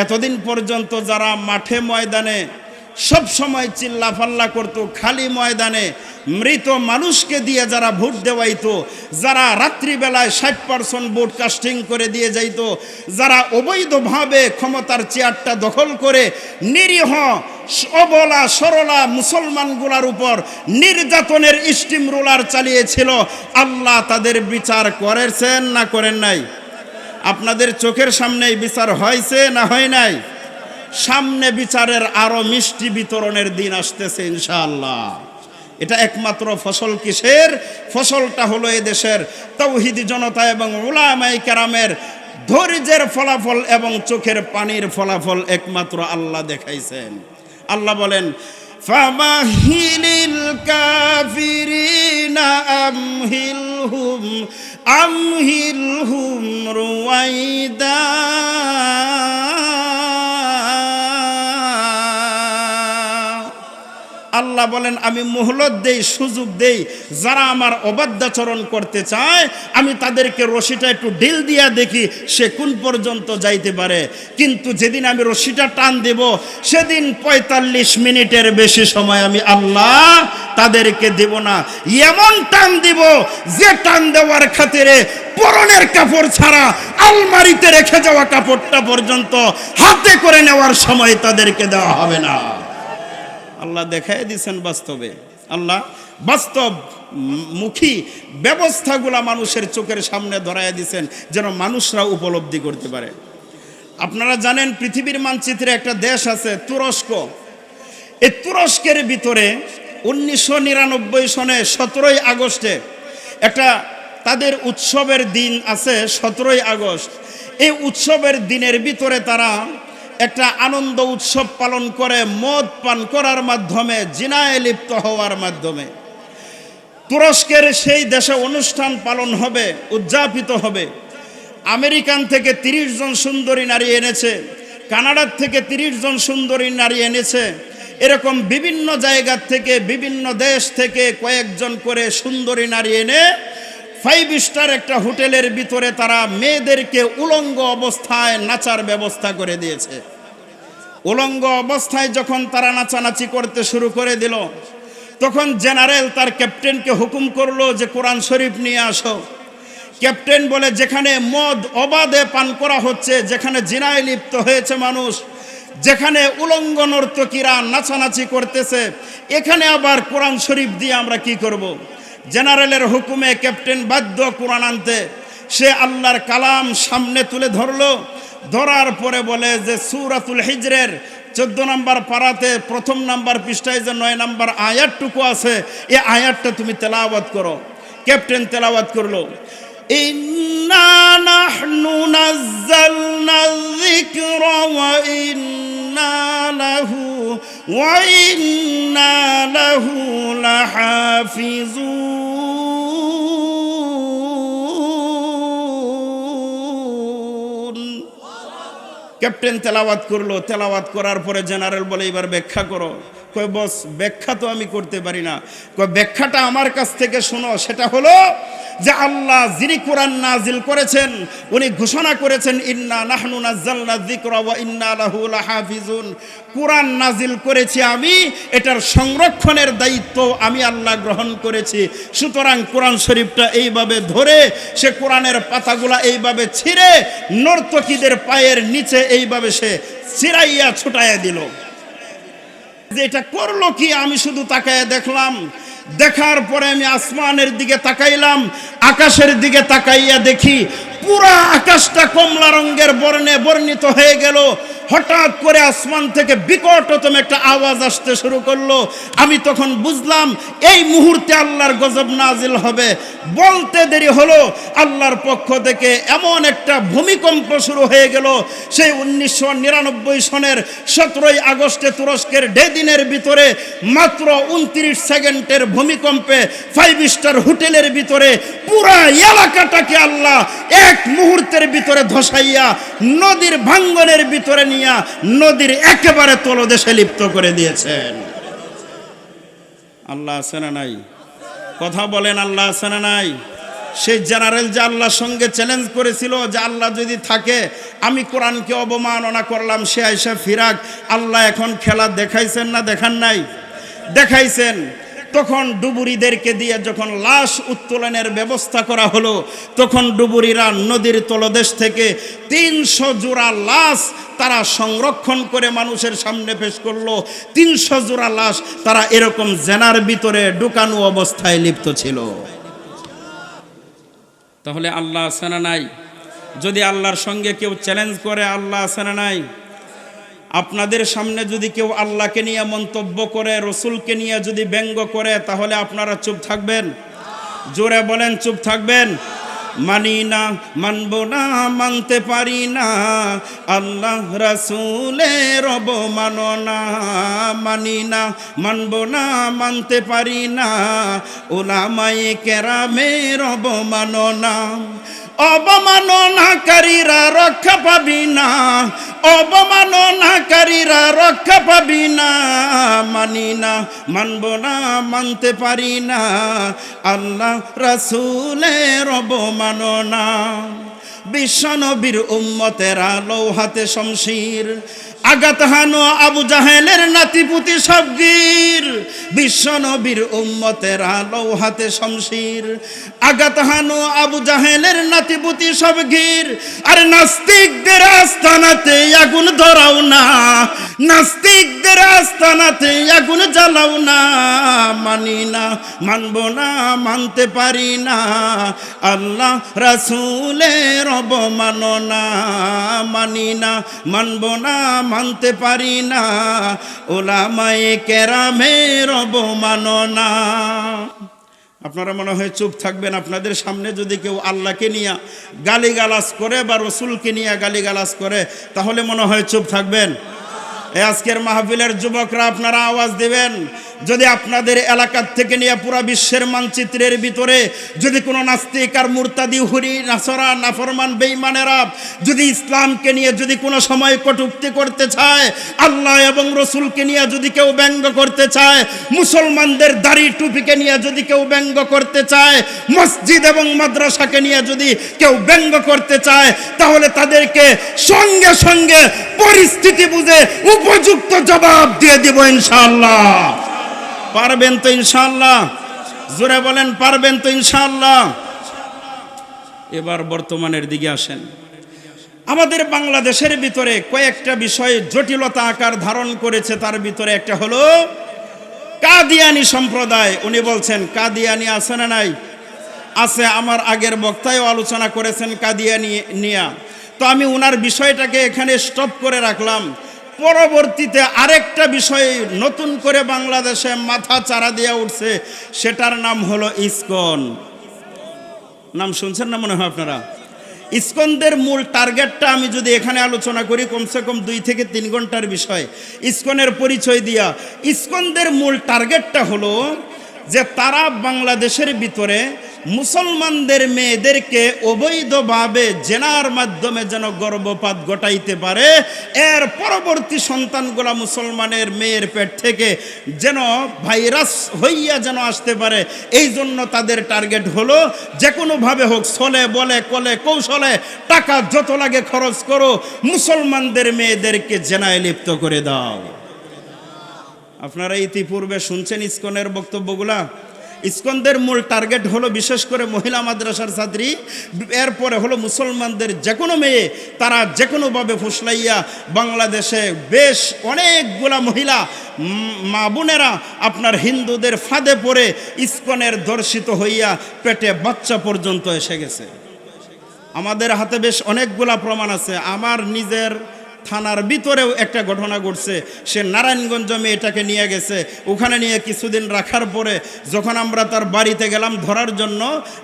এতদিন পর্যন্ত যারা মাঠে ময়দানে সব সময় চিল্লাফাল্লা করত, খালি ময়দানে মৃত মানুষকে দিয়ে যারা ভোট দেওয়াইতো, যারা রাত্রিবেলায় 60% ভোট কাস্টিং করে দিয়ে যাইতো, যারা অবৈধভাবে ক্ষমতার চেয়ারটা দখল করে নিরীহ অবলা সরলা মুসলমানগুলার উপর নির্যাতনের স্টিম রোলার চালিয়েছিল, আল্লাহ তাদের বিচার করেছেন না করেন নাই? আপনাদের চোখের সামনেই বিচার হয়েছে না হয় নাই? সামনে বিচারের আরো মিষ্টি বিতরণের দিন আসতেছে ইনশাআল্লাহ। এটা একমাত্র ফসল কিসের? ফসলটা হলো এদেশের তাওহীদি জনতা এবং উলামায়ে কেরামের ধৈর্যের ফলাফল এবং চোখের পানির ফলাফল একমাত্র আল্লাহ দেখাইছেন। আল্লাহ বলেন, ফামাহিলিল কাফিরিনা আমহিলহুম রুয়াইদা। আল্লাহ বলেন, আমি মোহলত দেই, সুযোগ দেই, যারা আমার অবাধ্যাচরণ করতে চায় আমি তাদেরকে রশিটা একটু ঢিল দিয়া দেখি সে কোন পর্যন্ত যাইতে পারে। কিন্তু যেদিন আমি রশিটা টান দেব সেদিন 45 মিনিটের বেশি সময় আমি আল্লাহ তাদেরকে দেব না। এমন টান দিব যে টান দেওয়ার খাতিরে পরনের কাপড় ছাড়া আলমারিতে রেখে যাওয়া কাপড়টা পর্যন্ত হাতে করে নেওয়ার সময় তাদেরকে দেওয়া হবে না। আল্লাহ দেখাই দিয়েছেন বাস্তবে। আল্লাহ বাস্তব মুখী ব্যবস্থাগুলা মানুষের চোখের সামনে ধরাইয়া দিয়েছেন যেন মানুষরা উপলব্ধি করতে পারে। আপনারা জানেন পৃথিবীর মানচিত্রে একটা দেশ আছে তুরস্ক। এই তুরস্কের ভিতরে 1999 সনে 17ই আগস্টে একটা তাদের উৎসবের দিন আছে, 17ই আগস্ট। এই উৎসবের দিনের ভিতরে তারা একটা আনন্দ উৎসব পালন করে মদ পান করার মাধ্যমে, জিনায় লিপ্ত হওয়ার মাধ্যমে। তুরস্কের সেই দেশে অনুষ্ঠান পালন হবে, উদযাপিত হবে। আমেরিকান থেকে 30 জন সুন্দরী নারী এনেছে, কানাডার থেকে 30 জন সুন্দরী নারী এনেছে। এরকম বিভিন্ন জায়গা থেকে, বিভিন্ন দেশ থেকে কয়েকজন করে সুন্দরী নারী এনে 5 স্টার একটা হোটেলের ভিতরে তারা মেয়েদেরকে উলঙ্গ অবস্থায় নাচার ব্যবস্থা করে দিয়েছে। উলঙ্গ অবস্থায় যখন তারা নাচানাচি করতে শুরু করে দিল, তখন জেনারেল তার ক্যাপ্টেনকে হুকুম করলো যে কোরআন শরীফ নিয়ে আসো। ক্যাপ্টেন বলে, যেখানে মদ অবাধে পান করা হচ্ছে, যেখানে জিনায় লিপ্ত হয়েছে মানুষ, যেখানে উলঙ্গ নর্তকীরা নাচানাচি করতেছে, এখানে আবার কোরআন শরীফ দিয়ে আমরা কি করব? জেনারেলের হুকুমে ক্যাপ্টেন বাধ্য কোরআন আনতে। সে আল্লাহর কালাম সামনে তুলে ধরলো। ধরার পরে বলে যে সূরাতুল হিজরের 14 নম্বর পারাতে 1 নম্বর পৃষ্ঠায় যে 9 নম্বর আয়াতটুকু আছে, এই আয়াতটা তুমি তেলাওয়াত করো। ক্যাপ্টেন তেলাওয়াত করলো, ইন্না নাহনু নাযালনা যিকরা ওয়া ইন্না লাহু লাহাফিজুন। ক্যাপ্টেন তেলাওয়াত করলো। তেলাওয়াত করার পরে জেনারেল বলে, এবার ব্যাখ্যা করো। কই বস, ব্যাখ্যা তো আমি করতে পারি না। কই ব্যাখ্যাটা আমার কাছ থেকে শোনো। সেটা হলো যে আল্লাহ যিনি কোরআন নাজিল করেছেন উনি ঘোষণা করেছেন, ইন্না নাহনু নাযালনা যিকরা ওয়া ইন্না লাহু লাহাফিজুন। কোরআন নাজিল করেছি আমি, এটার সংরক্ষণের দায়িত্ব আমি আল্লাহ গ্রহণ করেছি। সুতরাং কোরআন শরীফটা এইভাবে ধরে সে কোরআনের পাতাগুলা এইভাবে ছিঁড়ে নর্তকীদের পায়ের নিচে এইভাবে সে ছিঁড়াইয়া ছুটাইয়া দিল। যে এটা করলো কি, আমি শুধু তাকায় দেখলাম। দেখার পরে আমি আসমানের দিকে তাকাইলাম, আকাশের দিকে তাকাইয়া দেখি পুরা আকাশটা কমলা রঙের বর্ণে বর্ণিত হয়ে গেল। হঠাৎ করে আসমান থেকে বিকটতম একটা আওয়াজ আসতে শুরু করলো। আমি তখন বুঝলাম এই মুহূর্তে আল্লাহর গজব নাজিল হবে। বলতে দেরি হলো, আল্লাহর পক্ষ থেকে এমন একটা ভূমিকম্প শুরু হয়ে গেল। সেই 1999 সনের 17ই আগস্টে তুরস্কের ডেদিনের ভিতরে মাত্র 29 সেকেন্ডের ভূমিকম্পে 5 স্টার হোটেলের ভিতরে পুরা এলাকাটাকে আল্লাহ এক মুহূর্তের ভিতরে ধসাইয়া নদীর ভাঙ্গনের ভিতরে নিয়ে নিয়ে নদীর একেবারে তলদেশে লিপ্ত করে দিয়েছেন। আল্লাহ আছে না নাই? কথা বলেন, আল্লাহ আছে না নাই? সেই জেনারেল যে আল্লাহর সঙ্গে চ্যালেঞ্জ করেছিল যে আল্লাহ যদি থাকে আমি কোরআনকে অবমাননা করলাম, সে আইসা ফিরাক। আল্লাহ এখন খেলা দেখাইছেন না দেখান নাই? দেখাইছেন। তখন ডুবুরিদেরকে দিয়ে যখন লাশ উত্তোলনের ব্যবস্থা করা হলো, তখন ডুবুরিরা নদীর তলদেশ থেকে 300 জোড়া লাশ তারা সংরক্ষণ করে মানুষের সামনে পেশ করলো। 300 জোড়া লাশ তারা এরকম জেনার ভিতরে ঢুকানো অবস্থায় লিপ্ত ছিল। তাহলে আল্লাহ আছে না নাই? যদি আল্লাহর সঙ্গে কেউ চ্যালেঞ্জ করে, আল্লাহ আছে না নাই? আপনাদের সামনে যদি কেউ আল্লাহকে নিয়ে মন্তব্য করে, রসুলকে নিয়ে যদি ব্যঙ্গ করে, তাহলে আপনারা চুপ থাকবেন? জোরে বলেন, চুপ থাকবেন? মানি না, মানব না, মানতে পারি না, আল্লাহ রাসূলের অবমাননা। মানি না, মানব না, মানতে পারি না, উলামায়ে কেরামের অবমাননা। অবমাননাকারীরা রক্ষা পাবি না, অবমাননাকারীরা রক্ষা পাবি না। মানি না, মানব না, মানতে পারি না, আল্লাহ রাসূলের অবমাননা। বিশ্বনবীর উম্মতেরা লৌহাতে শমশির, আঘাত হানো আবু জাহেলের নাতিপুতি সব গীর। বিশ্বনবীর উম্মতেরা লৌহাতে শমশির, আঘাত হানো আবু জাহেলের নাতিপুতি সব গীর। আর নাস্তিকদের আস্তানাতে আগুন ধরাও না, নাস্তিকদের আস্তানাতে আগুন জ্বালাও না। মানি না, মানব না, মানতে পারি না, আল্লাহ রাসূলের অবমাননা। মানি না, মানব না, মানতে পারি না, উলামায়ে কেরামের অবমাননা। আপনারা মনে হয় চুপ থাকবেন। আপনাদের সামনে যদি কেউ আল্লাহকে নিয়ে গালিগালাজ করে বা রসুলকে নিয়ে গালিগালাজ করে, তাহলে মনে হয় চুপ থাকবেন? আজকের মাহফিলের যুবকরা আপনারা আওয়াজ দিবেন। যদি আপনাদের এলাকার থেকে নিয়ে পুরা বিশ্বের মানচিত্রের ভিতরে যদি কোনো নাস্তিক আর মুরতাদি, হুরি, নাসরা, নাফরমান, বেঈমানেরা যদি ইসলামকে নিয়ে যদি কোনো সময় কটূক্তি করতে চায়, আল্লাহ এবং রসুলকে নিয়ে যদি কেউ ব্যঙ্গ করতে চায়, মুসলমানদের দাড়ি টুপিকে নিয়ে যদি কেউ ব্যঙ্গ করতে চায়, মসজিদ এবং মাদ্রাসাকে নিয়ে যদি কেউ ব্যঙ্গ করতে চায়, তাহলে তাদেরকে সঙ্গে সঙ্গে পরিস্থিতি বুঝে উপযুক্ত জবাব দিয়ে দিব ইনশাআল্লাহ। পারবেন তো ইনশাআল্লাহ? জোরে বলেন, পারবেন তো ইনশাআল্লাহ? এবার বর্তমানের দিকে আসেন। আমাদের বাংলাদেশের ভিতরে কয়েকটা বিষয় জটিলতা আকার ধারণ করেছে। তার ভিতরে একটা হলো কাদিয়ানি সম্প্রদায়। উনি বলছেন কাদিয়ানি আছে না নাই? আছে। আমার আগের বক্তায়ও আলোচনা করেছেন কাদিয়ানি নিয়ে। তো আমি ওনার বিষয়টাকে এখানে স্টপ করে রাখলাম। পরবর্তীতে আরেকটা বিষয় নতুন করে বাংলাদেশে মাথা চারা দিয়ে উঠছে, সেটার নাম হলো ইসকন। নাম শুনছেন না মনে হয় আপনারা? ইসকনদের মূল টার্গেটটা আমি যদি এখানে আলোচনা করি, কমসে কম 2 থেকে 3 ঘন্টার বিষয়। ইসকনের পরিচয় দিয়া, ইসকনদের মূল টার্গেটটা হলো যে তারা বাংলাদেশের ভিতরে মুসলমানদের মেয়েদেরকে অবৈধভাবে জেনার মাধ্যমে যেন গর্ভপাত ঘটাইতে পারে, এর পরবর্তী সন্তানগুলা মুসলমানের মেয়ের পেট থেকে যেন ভাইরাস হইয়া যেন আসতে পারে। এই জন্য তাদের টার্গেট হলো যে কোনোভাবে হোক, ছলে বলে কলে কৌশলে টাকা যত লাগে খরচ করো, মুসলমানদের মেয়েদেরকে জেনায় লিপ্ত করে দাও। আপনারা ইতিপূর্বে শুনছেন ইসকনের বক্তব্যগুলা। ইসকনদের মূল টার্গেট হলো বিশেষ করে মহিলা মাদ্রাসার ছাত্রী, এরপরে হলো মুসলমানদের যে কোনো মেয়ে, তারা যে কোনোভাবে ফুসলাইয়া বাংলাদেশে বেশ অনেকগুলা মহিলা মা বোনেরা আপনার হিন্দুদের ফাঁদে পড়ে ইসকনের ধর্ষিত হইয়া পেটে বাচ্চা পর্যন্ত এসে গেছে। আমাদের হাতে বেশ অনেকগুলা প্রমাণ আছে। আমার নিজের থানার ভিতরেও একটা ঘটনা ঘটছে। সে নারায়ণগঞ্জ মেয়েটাকে নিয়ে গেছে, ওখানে নিয়ে কিছুদিন রাখার পরে যখন আমরা তার বাড়িতে গেলাম ধরার জন্য,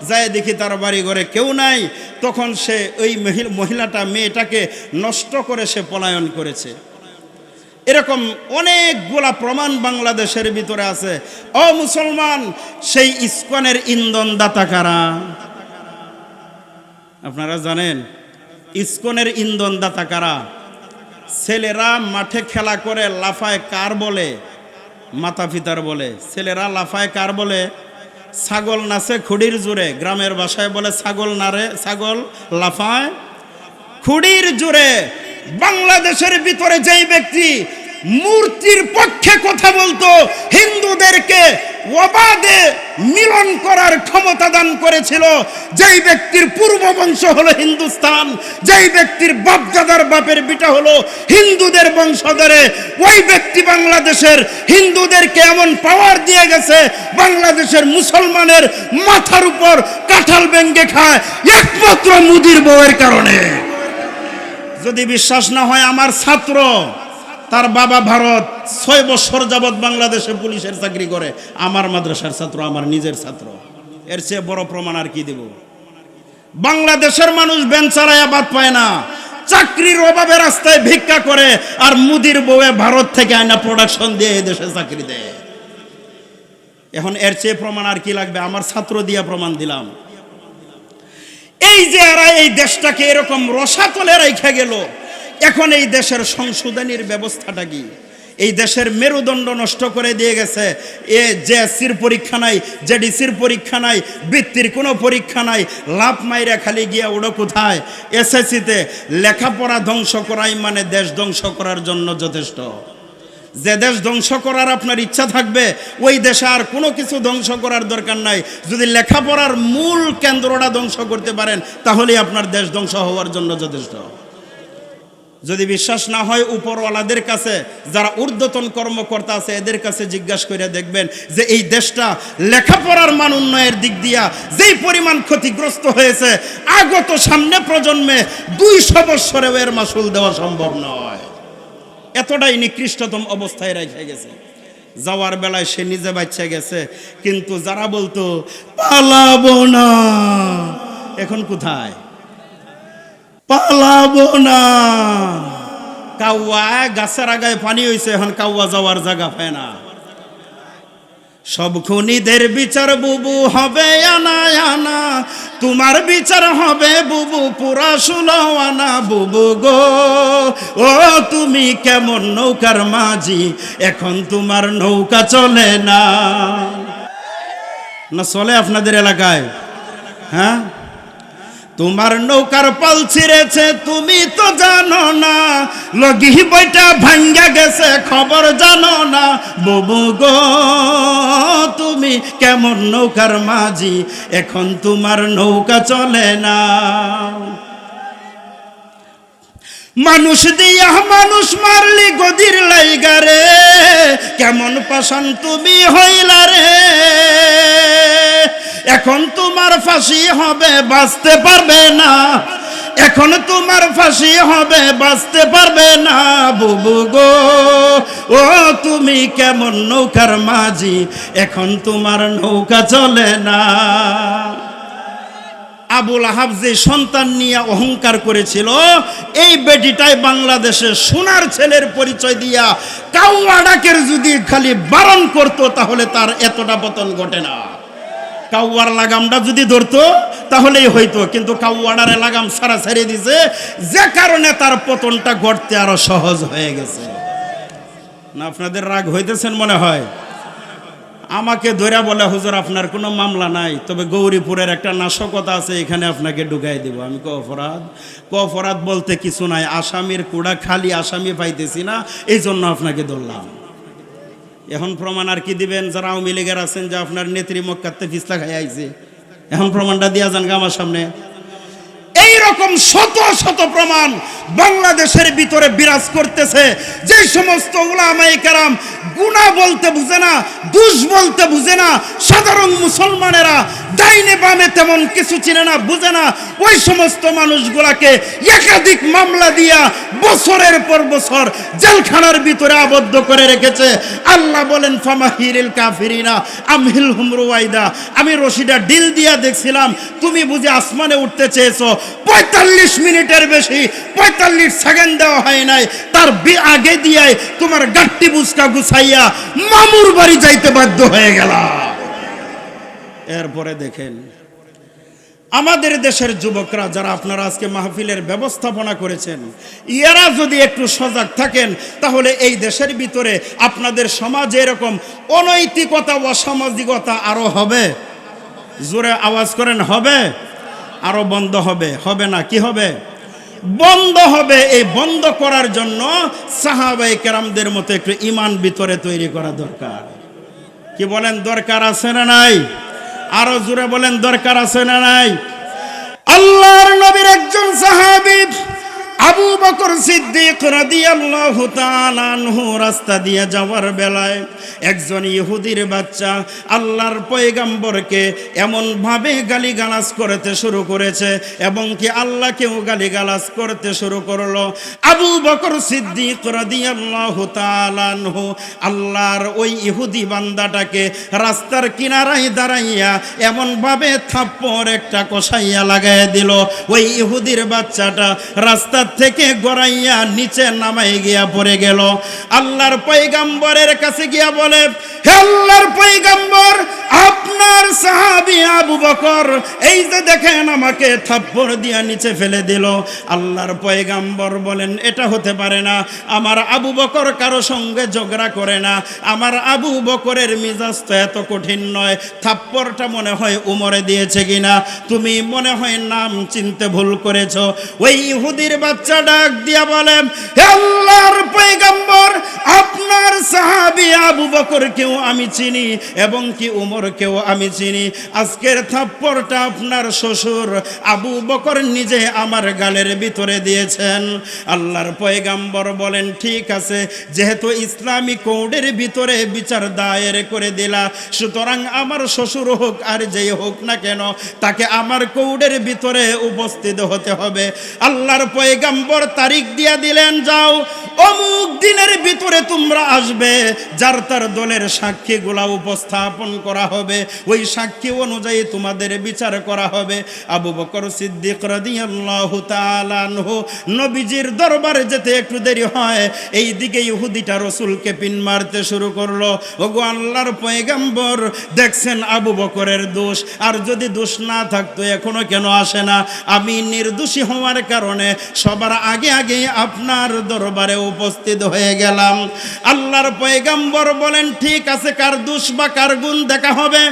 যায় দেখি তার বাড়ি ঘরে কেউ নাই। তখন সে ওই মহিলাটা মেয়েটাকে নষ্ট করে সে পলায়ন করেছে। এরকম অনেকগুলা প্রমাণ বাংলাদেশের ভিতরে আছে। ও মুসলমান, সেই ইসকনের ইন্ধনদাতা কারা আপনারা জানেন? ইসকনের ইন্ধনদাতা কারা? ছেলেরা মাঠে খেলা করে লাফায় কার বলে? মাতা পিতার বলে। ছেলেরা লাফায় কার বলে? ছাগল নাচে খুঁড়ির জোরে, গ্রামের ভাষায় বলে ছাগল নারে, ছাগল লাফায় খুঁড়ির জোরে। বাংলাদেশের ভিতরে যেই ব্যক্তি মূর্তির পক্ষে কথা বলতো, হিন্দুদেরকে অবাধে মিলন করার ক্ষমতা দান করেছিল, যেই ব্যক্তির পূর্ব বংশ হলো হিন্দুস্তান, যেই ব্যক্তির বাপদাদার বাপের বিটা হলো হিন্দুদের বংশধরে, ওই ব্যক্তি বাংলাদেশের হিন্দুদেরকে এমন পাওয়ার দিয়ে গেছে, বাংলাদেশের মুসলমানের মাথার উপর কাঁঠাল ভেঙে খায় একমাত্র মোদির বউয়ের কারণে। যদি বিশ্বাস না হয়, আমার ছাত্র, তার বাবা ভারত 6 বছর যাবৎ বাংলাদেশে পুলিশের চাকরি করে, আমার মাদ্রাসার ছাত্র, আমার নিজের ছাত্র। এর চেয়ে বড় প্রমাণ আর কি দেব? বাংলাদেশের মানুষ বেঞ্চারায়া বাদ পায় না, চাকরির অভাবে রাস্তায় ভিক্ষা করে, আর মুদির বউয়ে ভারত থেকে আয়না প্রোডাকশন দিয়ে এই দেশে চাকরি দেয়। এখন এর চেয়ে প্রমাণ আর কি লাগবে? আমার ছাত্র দিয়া প্রমাণ দিলাম। এই যে এরা এই দেশটাকে এরকম রসাতলে রেখে গেল, এখন এই দেশের সংশোধনীর ব্যবস্থাটা কি? এই দেশের মেরুদণ্ড নষ্ট করে দিয়ে গেছে। জেএসসির পরীক্ষা নাই, জেডিসির পরীক্ষা নাই, বৃত্তির কোনো পরীক্ষা নাই, লাভ মাইরা খালি গিয়া উড়ো কোথায়? এসএসসিতে। লেখাপড়া ধ্বংস করাই মানে দেশ ধ্বংস করার জন্য যথেষ্ট। যে দেশ ধ্বংস করার আপনার ইচ্ছা থাকবে, ওই দেশে আর কোনো কিছু ধ্বংস করার দরকার নাই। যদি লেখাপড়ার মূল কেন্দ্রটা ধ্বংস করতে পারেন, তাহলেই আপনার দেশ ধ্বংস হওয়ার জন্য যথেষ্ট। যদি বিশ্বাস না হয়, উপরওয়ালাদের কাছে, যারা ঊর্ধ্বতন কর্মকর্তা আছে, এদের কাছে জিজ্ঞাসা করে দেখবেন যে এই দেশটা লেখাপড়ার মান উন্নয়নের দিক দিয়া যেই পরিমাণ ক্ষতিগ্রস্ত হয়েছে, আগত সামনে প্রজন্মে 200 বছরেও এর মাসুল দেওয়া সম্ভব নয়। এতটাই নিকৃষ্টতম অবস্থায় রেখে গেছে। যাওয়ার বেলায় সে নিজে বাচ্চা গেছে, কিন্তু যারা বলতো পালাবো না, এখন কোথায়? পালাবো না। কাউয়া গাছের আগায় পানি হইছে, এখন কাউয়া যাওয়ার জায়গা পায় না। সব খুনিদের বিচার বুবু হবে আনা আনা, তোমার বিচার হবে বুবু পুরা 16 আনা। বুবু গো, ও তুমি কেমন নৌকার মাঝি, এখন তোমার নৌকা চলে না। না চলে আপনাদের এলাকায়? হ্যাঁ, তোমার নৌকার পাল ছিঁড়েছে, তুমি তো জানো না, লগি বইটা ভাঙ্গা গেছে, খবর জানো না। বুবু গো, তুমি কেমন নৌকার মাঝি, এখন তোমার নৌকা চলে না। মানুষ দিয়া মানুষ মারলি গদির লাইগা রে, কেমন পাষাণ তুমি হইলা রে, এখন তোমার ফাঁসি হবে, বাঁচতে পারবে না, এখন তোমার ফাঁসি হবে, বাঁচতে পারবে না। বুবু গো, ও তুমি কেমন নৌকার মাঝি, এখন তোমার নৌকা চলে না। আবুল আহাব যে সন্তান নিয়ে অহংকার করেছিল, এই বেটিটাই বাংলাদেশের সোনার ছেলের পরিচয় দিয়া কাউয়া ডাকের যদি খালি বারণ করতো, তাহলে তার এতটা পতন ঘটে না। কাউয়ার লাগামটা যদি ধরতো তাহলেই হইতো, কিন্তু কাউয়াড়ারে লাগাম ছাড়া ছেড়ে দিছে, যে কারণে তার পতনটা ঘটতে আরো সহজ হয়ে গেছে। না আপনাদের রাগ হইতেছেন মনে হয়? আমাকে ধরে বলে, হুজুর আপনার কোনো মামলা নাই, তবে গৌরীপুরের একটা নাশকতা আছে, এখানে আপনাকে ঢুকাই দেব। আমি অপরাধ বলতে কিছু নাই, আসামির কুড়া খালি, আসামি পাইতেছি না, এই জন্য আপনাকে ধরলাম। এখন প্রমাণ আর কি দিবেন? যারা আওয়ামী লীগের আছেন যে আপনার নেত্রী মক্কাতে ফিসলা খাই আইছে, এখন প্রমাণটা দিয়া যান আমার সামনে। এইরকম শত শত প্রমাণ বাংলাদেশের ভিতরে বিরাজ করতেছে। যে সমস্ত উলামায়ে কেরাম গুনাহ বলতে বুঝে না, দোষ বলতে বুঝে না, সাধারণ মুসলমানেরা ডাইনে বামে তেমন কিছু চিনে না, বুঝে না, ওই সমস্ত মানুষগুলাকে একাধিক মামলা দিয়া বছরের পর বছর জেলখানার ভিতরে আবদ্ধ করে রেখেছে। আল্লাহ বলেন, ফামাহিরিল কাফিরিনা আমহিলহুম রুয়াইদা। আমি রশিদা ডিল দিয়া দেখছিলাম, তুমি বুঝি আসমানে উঠতে চেয়েছো, 45 মিনিটের বেশি 45 সেকেন্ড দেওয়া হয় নাই, তার আগে দিয়ে তোমার গাট্টি বুসকা গুছাইয়া মামুর বাড়ি যাইতে বাধ্য হয়ে গেল। এরপরে দেখেন আমাদের দেশের যুবকরা যারা আপনারা আজকে মাহফিলের ব্যবস্থাপনা করেছেন, এরা যদি একটু সজাগ থাকেন তাহলে এই দেশের ভিতরে আপনাদের সমাজে এরকম অনৈতিকতা অসামাজিকতা আরো হবে। জোরে আওয়াজ করেন, হবে? আরো বন্ধ হবে? হবে না? কি হবে? বন্ধ হবে। এই বন্ধ করার জন্য সাহাবায়ে কেরামদের মতো একটু ঈমান ভিতরে তৈরি করা দরকার। কি বলেন, দরকার আছে না নাই? আরো জোরে বলেন, দরকার আছে না নাই? আল্লাহর নবীর একজন সাহাবী আবু বকর সিদ্দিক রাদিয়াল্লাহু তাআলা আনহু রাস্তা দিয়ে যাওয়ার বেলায় একজন ইহুদির বাচ্চা আল্লাহর পয়গম্বরকে এমন ভাবে গালিগালাজ করতে শুরু করেছে এবং কি আল্লাহকেও গালিগালাজ করতে শুরু করলো। আবু বকর সিদ্দিক রাদিয়াল্লাহু তাআলা আনহু আল্লাহর ওই ইহুদি বান্দাটাকে রাস্তার কিনারায় দাঁড়াইয়া এমন ভাবে থাপ্পড় একটা কষাইয়া লাগাইয়া দিল, ওই ইহুদির বাচ্চাটা রাস্তা থেকে গড়াইয়া নিচে নামাই গিয়া পড়ে গেল। আল্লাহর পয়গম্বরের কাছে গিয়া বলে, হে আল্লাহর পয়গম্বর, আপনার সাহাবী আবু বকর এই যে দেখেন আমাকে থাপ্পড় দিয়া নিচে ফেলে দিল। আল্লাহর পয়গম্বর বলেন, এটা হতে পারে না। আমার আবু বকর কারো সঙ্গে ঝগড়া করে না, আমার আবু বকরের মিজাজ তো এত কঠিন নয়। থাপ্পড়টা মনে হয় উমরে দিয়েছে কিনা, তুমি মনে হয় নাম চিনতে ভুল করেছো। ওই ইহুদির বাচ্চা ডাক দিয়া বলেন, হে আল্লাহর পয়গম্বর, আপনার সাহাবী আবু বকরকেও আমি চিনি এবং কি উমরকেও আমি চিনি। আজকের থাপ্পড়টা আপনার শ্বশুর আবু বকর নিজে আমার গালের ভিতরে দিয়েছেন। আল্লাহর পয়গম্বর বলেন, ঠিক আছে, যেহেতু ইসলামী কোডের ভিতরে বিচার দায়ের করে দিলা, সুতরাং আমার শ্বশুর হোক আর যেই হোক না কেন তাকে আমার কোডের ভিতরে উপস্থিত হতে হবে। আল্লাহর পয়গম্বর তারিখ দিয়া দিলেন, যাও অমুক দিনের ভিতরে তোমরা আসবে, যার তার দলের সাক্ষীগুলা উপস্থাপন করা হবে, ওই সাক্ষী অনুযায়ী তোমাদের বিচার করা হবে। আবু বকর সিদ্দিক রাদিয়াল্লাহু তাআলা আনহু নবীজির দরবারে যেতে একটু দেরি হয়, এই দিকে ইহুদিটা রাসূলকে পিন মারতে শুরু করলো। ওগো আল্লাহর পয়গম্বর, দেখছেন আবু বকরের দোষ, আর যদি দোষ না থাকতো এখনো কেন আসে না? আমি নির্দোষী হওয়ার কারণে সবার আগে আগে আপনার দরবারে উপস্থিত হয়ে গেলাম। আল্লাহর পয়গম্বর বলেন, ঠিক আছে, কার দোষ বা কার গুণ দেখা হবে।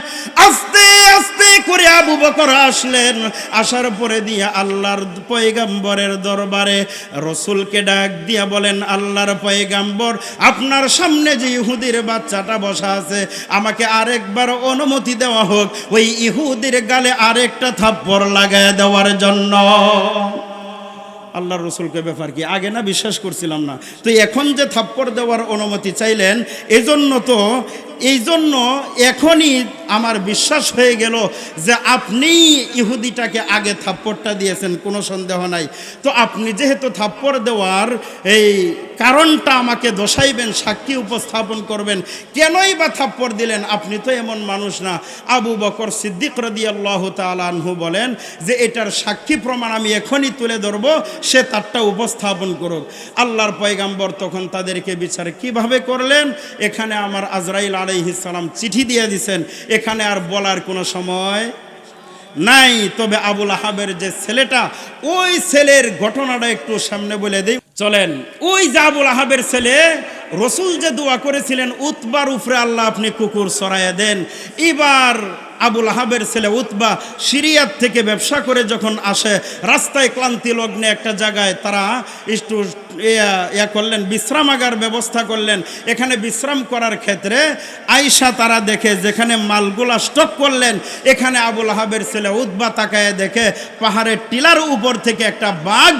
আস্তে আস্তে করে আবু বকর আসলেন। আসার পরে দিয়া আল্লাহর পয়গম্বরের দরবারে রাসূলকে ডাক দিয়া বলেন, আল্লাহর পয়গম্বর, আপনার সামনে যে ইহুদির বাচ্চাটা বসা আছে, আমাকে আরেকবার অনুমতি দেওয়া হোক ওই ইহুদির গালে আরেকটা থাপ্পড় লাগায় দেওয়ার জন্য। আল্লাহর রাসূলকে ব্যাপার কি আগে না বিশ্বাস করছিলাম না, তো এখন যে থাপ্পড় দেওয়ার অনুমতি চাইলেন, এই জন্য এখনই আমার বিশ্বাস হয়ে গেল যে আপনি ইহুদিটাকে আগে থাপ্পড়টা দিয়েছেন, কোনো সন্দেহ নাই। তো আপনি যেহেতু থাপ্পড় দেওয়ার এই কারণটা আমাকে দোষাইবেন, সাক্ষী উপস্থাপন করবেন, কেনই বা থাপ্পড় দিলেন? আপনি তো এমন মানুষ না। আবু বকর সিদ্দিক রাদিয়াল্লাহু তাআলা আনহু বলেন যে এটার সাক্ষী প্রমাণ আমি এখনই তুলে ধরবো, সে তারটা উপস্থাপন করুক। আল্লাহর পয়গম্বর তখন তাদেরকে বিচার কিভাবে করলেন? এখানে আমার আজরাইল আলাইহিস সালাম চিঠি দিয়ে দিয়েছেন, এখানে আর বলার কোনো সময় নাই। তবে আবুল আহাবের যে ছেলেটা, ওই ছেলের ঘটনাটা একটু সামনে বলে দেই, চলেন। ওই যে আবুল আহাবের ছেলে, রসুল যে দোয়া করেছিলেন, উতবার উপরে আল্লাহ আপনি কুকুর সরাইয়া দেন। এবার আবুল আহাবের ছেলে উতবা সিরিয়ার থেকে ব্যবসা করে যখন আসে, রাস্তায় ক্লান্তি লগ্নে একটা জায়গায় তারা একটু করলেন, বিশ্রামাগার ব্যবস্থা করলেন। এখানে বিশ্রাম করার ক্ষেত্রে আয়েশা তারা দেখে যেখানে মালগুলা স্টক করলেন, এখানে আবুল আহাবের ছেলে উতবা তাকায় দেখে পাহাড়ের টিলার উপর থেকে একটা বাঘ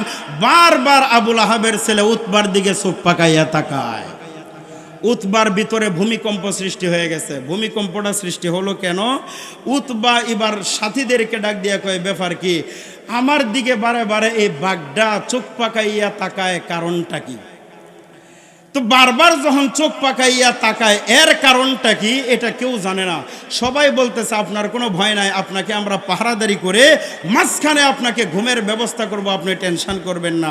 বারবার আবুল আহাবের ছেলে উতবার দিকে চোখ পাকাইয়া তাকায়। উতবার ভিতরে ভূমিকম্প সৃষ্টি হয়ে গেছে। ভূমিকম্পটা সৃষ্টি হলো কেন? উতবা এবার সাথীদেরকে ডাক দিয়া কয়, ব্যাপার কি? আমার দিকে বারে বারে এই বাঘটা চোখ পাকাইয়া তাকায়, কারণটা কি? তো বারবার যখন চোখ পাকাইয়া তাকায়, এর কারণটা কি এটা কেউ জানে না। সবাই বলতেছে আপনার কোনো ভয় নাই, আপনাকে আমরা পাহারাদারি করে মাঝখানে আপনাকে ঘুমের ব্যবস্থা করব, আপনি টেনশন করবেন না।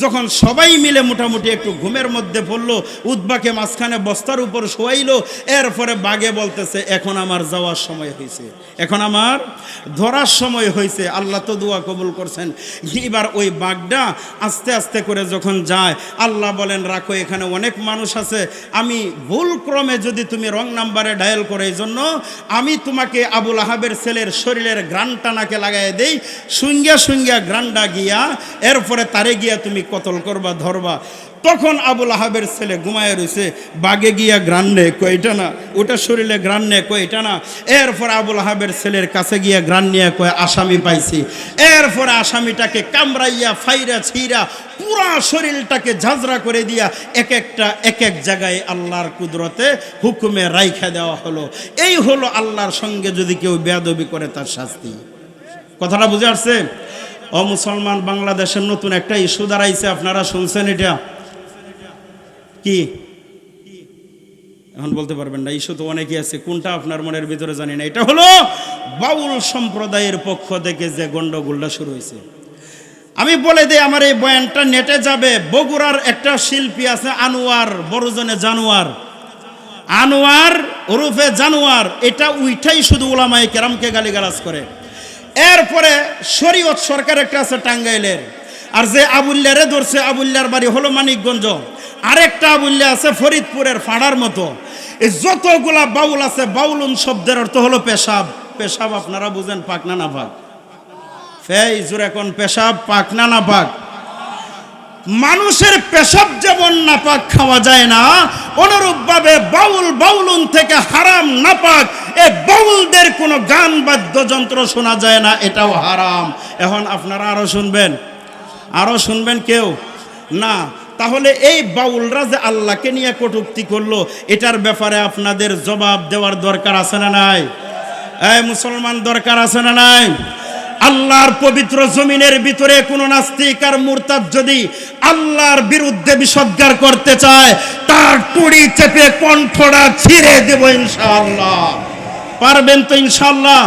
যখন সবাই মিলে মোটামুটি একটু ঘুমের মধ্যে পড়লো, উদ্বাকে মাঝখানে বস্তার উপর শোয়াইলো, এরপরে বাঘে বলতেছে এখন আমার যাওয়ার সময় হয়েছে, এখন আমার ধরার সময় হয়েছে। আল্লাহ তো দোয়া কবুল করছেন। এবার ওই বাঘটা আস্তে আস্তে করে যখন যায়, আল্লাহ বলেন রাখো, এখানে অনেক মানুষ আছে, আমি ভুল ক্রমে যদি তুমি রং নাম্বারে ডায়াল করে, এই জন্য আমি তোমাকে আবুল আহাবের ছেলের শরীরের গ্রানটা নাকে লাগাই দেই, সুঙ্গিয়া সুঙ্গিয়া গ্রানটা গিয়া এরপরে তারে গিয়া তুমি কতল করবা, ধরবা। তখন আবুল আহাবের ছেলে ঘুমায় রয়েছে, বাগে গিয়া গ্রান নে কয়টা না, ওটা শরীরে গ্রান নে কয়টা না। এরপর আবুল আহাবের ছেলের কাছে গিয়া গ্রান নিয়ে কয় আসামি পাইছি। এরপরে আসামিটাকে কামড়াইয়া ফাইরা ছিঁড়া পুরা শরীরটাকে ঝাঁঝরা করে দিয়া এক এক জায়গায় আল্লাহর কুদরতে হুকুমে রাইখা দেওয়া হলো। এই হলো আল্লাহর সঙ্গে যদি কেউ বেয়াদবি করে তার শাস্তি। কথাটা বুঝে আসছে? ও মুসলমান, বাংলাদেশের নতুন একটা ইস্যু দাঁড়াইছে, আপনারা শুনছেন? এটা কি এখন বলতে পারবেন না, ইস্যু তো অনেকই আছে, কোনটা আপনার মনের ভিতরে জানি না। এটা হলো বাউল সম্প্রদায়ের পক্ষ থেকে যে গন্ডগোলটা শুরু হয়েছে। আমি বলে দিই, আমার এই বয়ানটা নেটে যাবে। বগুড়ার একটা শিল্পী আছে আনোয়ার, বড়জনে জানোয়ার, আনোয়ার ওরফে জানোয়ার, এটা উইঠাই শুধু উলামায়ে কেরামকে গালিগালাজ করে। এরপরে শরীয়ত সরকার একটা আছে টাঙ্গাইলের, আর যে আবুল্লারে ধরছে, আবুল্লার বাড়ি হলো মানিকগঞ্জ, আরেকটা আবুল্লা আছে ফরিদপুরের ফাড়ার মতো। এই যতগুলা বাউল আছে, বাউলুন শব্দের অর্থ হলো পেশাব। পেশাব আপনারা বুঝেন পাক না না পাক? ফেজুর এখন পেশাব পাক না না পাক? মানুষের পেশাব যেমন নাপাক খাওয়া যায় না, অনুরূপভাবে বাউল বাউলুন থেকে হারাম নাপাক। এই বাউলদের কোনো গান বাদ্যযন্ত্র শোনা যায় না, এটাও হারাম। এখন আপনারা আরো শুনবেন কেউ না? তাহলে এই বাউলরা যে আল্লাহকে নিয়ে কটূক্তি করলো, এটার ব্যাপারে আপনাদের জবাব দেওয়ার দরকার আছে না নাই? এই মুসলমান, দরকার আছে না নাই? আল্লাহর পবিত্র জমিনের ভিতরে কোন নাস্তিক আর মুরতাদ যদি আল্লাহর বিরুদ্ধে বিষোদ্গার করতে চায়, তার টুড়ি চেপে কণ্ঠটা ছিঁড়ে দেব ইনশাআল্লাহ। পারবেন তো ইনশাআল্লাহ?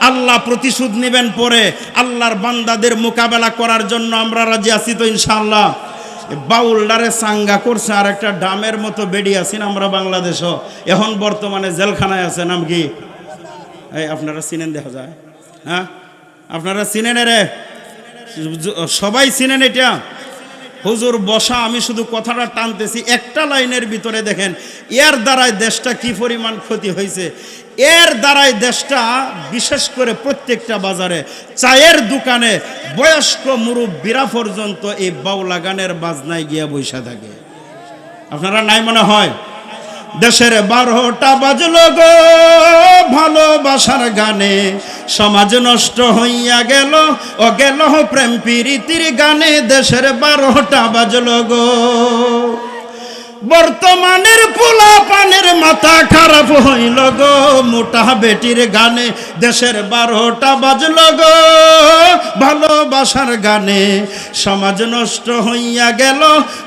আল্লাহ প্রতিশোধ নেবেন পরে। আল্লাহর বান্দাদের মোকাবেলা করার জন্য আমরা রাজি আছি তো ইনশাআল্লাহ। বাউলডারে সাঙ্গা করছে, আর একটা ডামের মতো বেডি আছেন আমরা বাংলাদেশও, এখন বর্তমানে জেলখানায় আছে। নাম কি? এই আপনারা চিনেন? দেখা যায়, হ্যাঁ আপনারা চিনেন? রে সবাই চিনেন এটা? হুজুর বসা, আমি শুধু কথাটা টানতেছি, একটা লাইনের ভিতরে দেখেন এর দ্বারায় দেশটা কি পরিমাণ ক্ষতি হয়েছে। এর দ্বারাই দেশটা, বিশেষ করে প্রত্যেকটা বাজারে, চায়ের দোকানে বয়স্ক মুরব্বীরা পর্যন্ত এই বাউলা গানের বাজনায় গিয়া বৈশা থাকে। আপনারা নাই মনে হয়? দেশের 12টা বাজলো গো ভালোবাসার গানে, সমাজ নষ্ট হইয়া গেল, ও গেল প্রেম প্রীতির গানে। দেশের 12টা বাজলো গো, বর্তমানের পোলা পানের মাথা খারাপ হইল গো মোটা বেটির গানে। দেশের 12টা বাজলো গো ভালোবাসার গানে, সমাজ নষ্ট হইয়া গেল,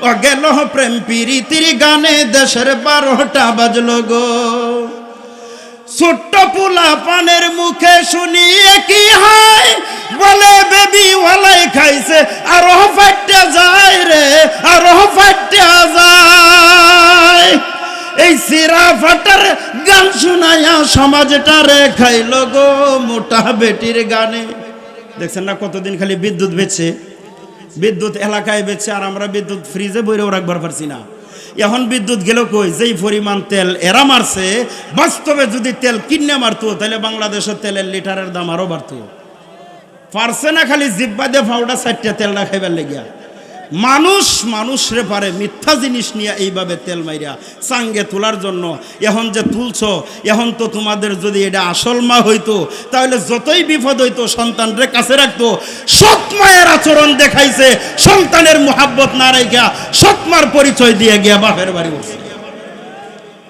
ও গেল প্রেম প্রীতির গানে। দেশের 12টা বাজলো গো। ছোট্ট পোলা পানের মুখে শুনিয়ে কি হয়, বলে বেবি ওয়ালাই খাইছে, আরো ফাইটে যায় রে, আরো ফাইটে যায়। এই সিরা ফাটার গান শুনাইয়া সমাজটা রে খাইল গো মোটা বেটির গানে। দেখছেন না কতদিন খালি বিদ্যুৎ বেচছে, বিদ্যুৎ এলাকায় বেচছে, আর আমরা বিদ্যুৎ ফ্রিজে বইরেও রাখবার পারছি না। এখন বিদ্যুৎ গেল কই? যেই পরিমাণ তেল এরা মারছে, বাস্তবে যদি তেল কিনে মারতো তাহলে বাংলাদেশের তেলের লিটারের দাম আরো বাড়তো। পারছে না, খালি জিব্বা দিয়ে ফাউডা 4টা তেলটা খাইবার লেগিয়া। মানুষ রে পারে মিথ্যা জিনিস নিয়ে এইভাবে তেল মাইরা চাঙ্গে তোলার জন্য। এখন যে তুলছ, এখন তো তোমাদের যদি এটা আসল মা হইতো, তাহলে যতই বিপদ হইতো সন্তানরে কাছে রাখতো। সৎ মায়ের আচরণ দেখাইছে, সন্তানের মোহাব্বত না রাইখা সৎ মার পরিচয় দিয়ে গিয়া বাপের বাড়ি বসে।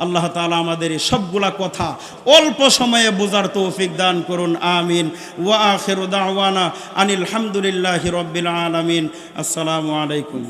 আল্লাহ তাআলা আমাদের এই সবগুলা কথা অল্প সময়ে বোঝার তৌফিক দান করুন, আমিন। ওয়া আখিরু দাওয়ানা আনিল হামদুলিল্লাহি রাব্বিল আলামিন। আসসালামু আলাইকুম।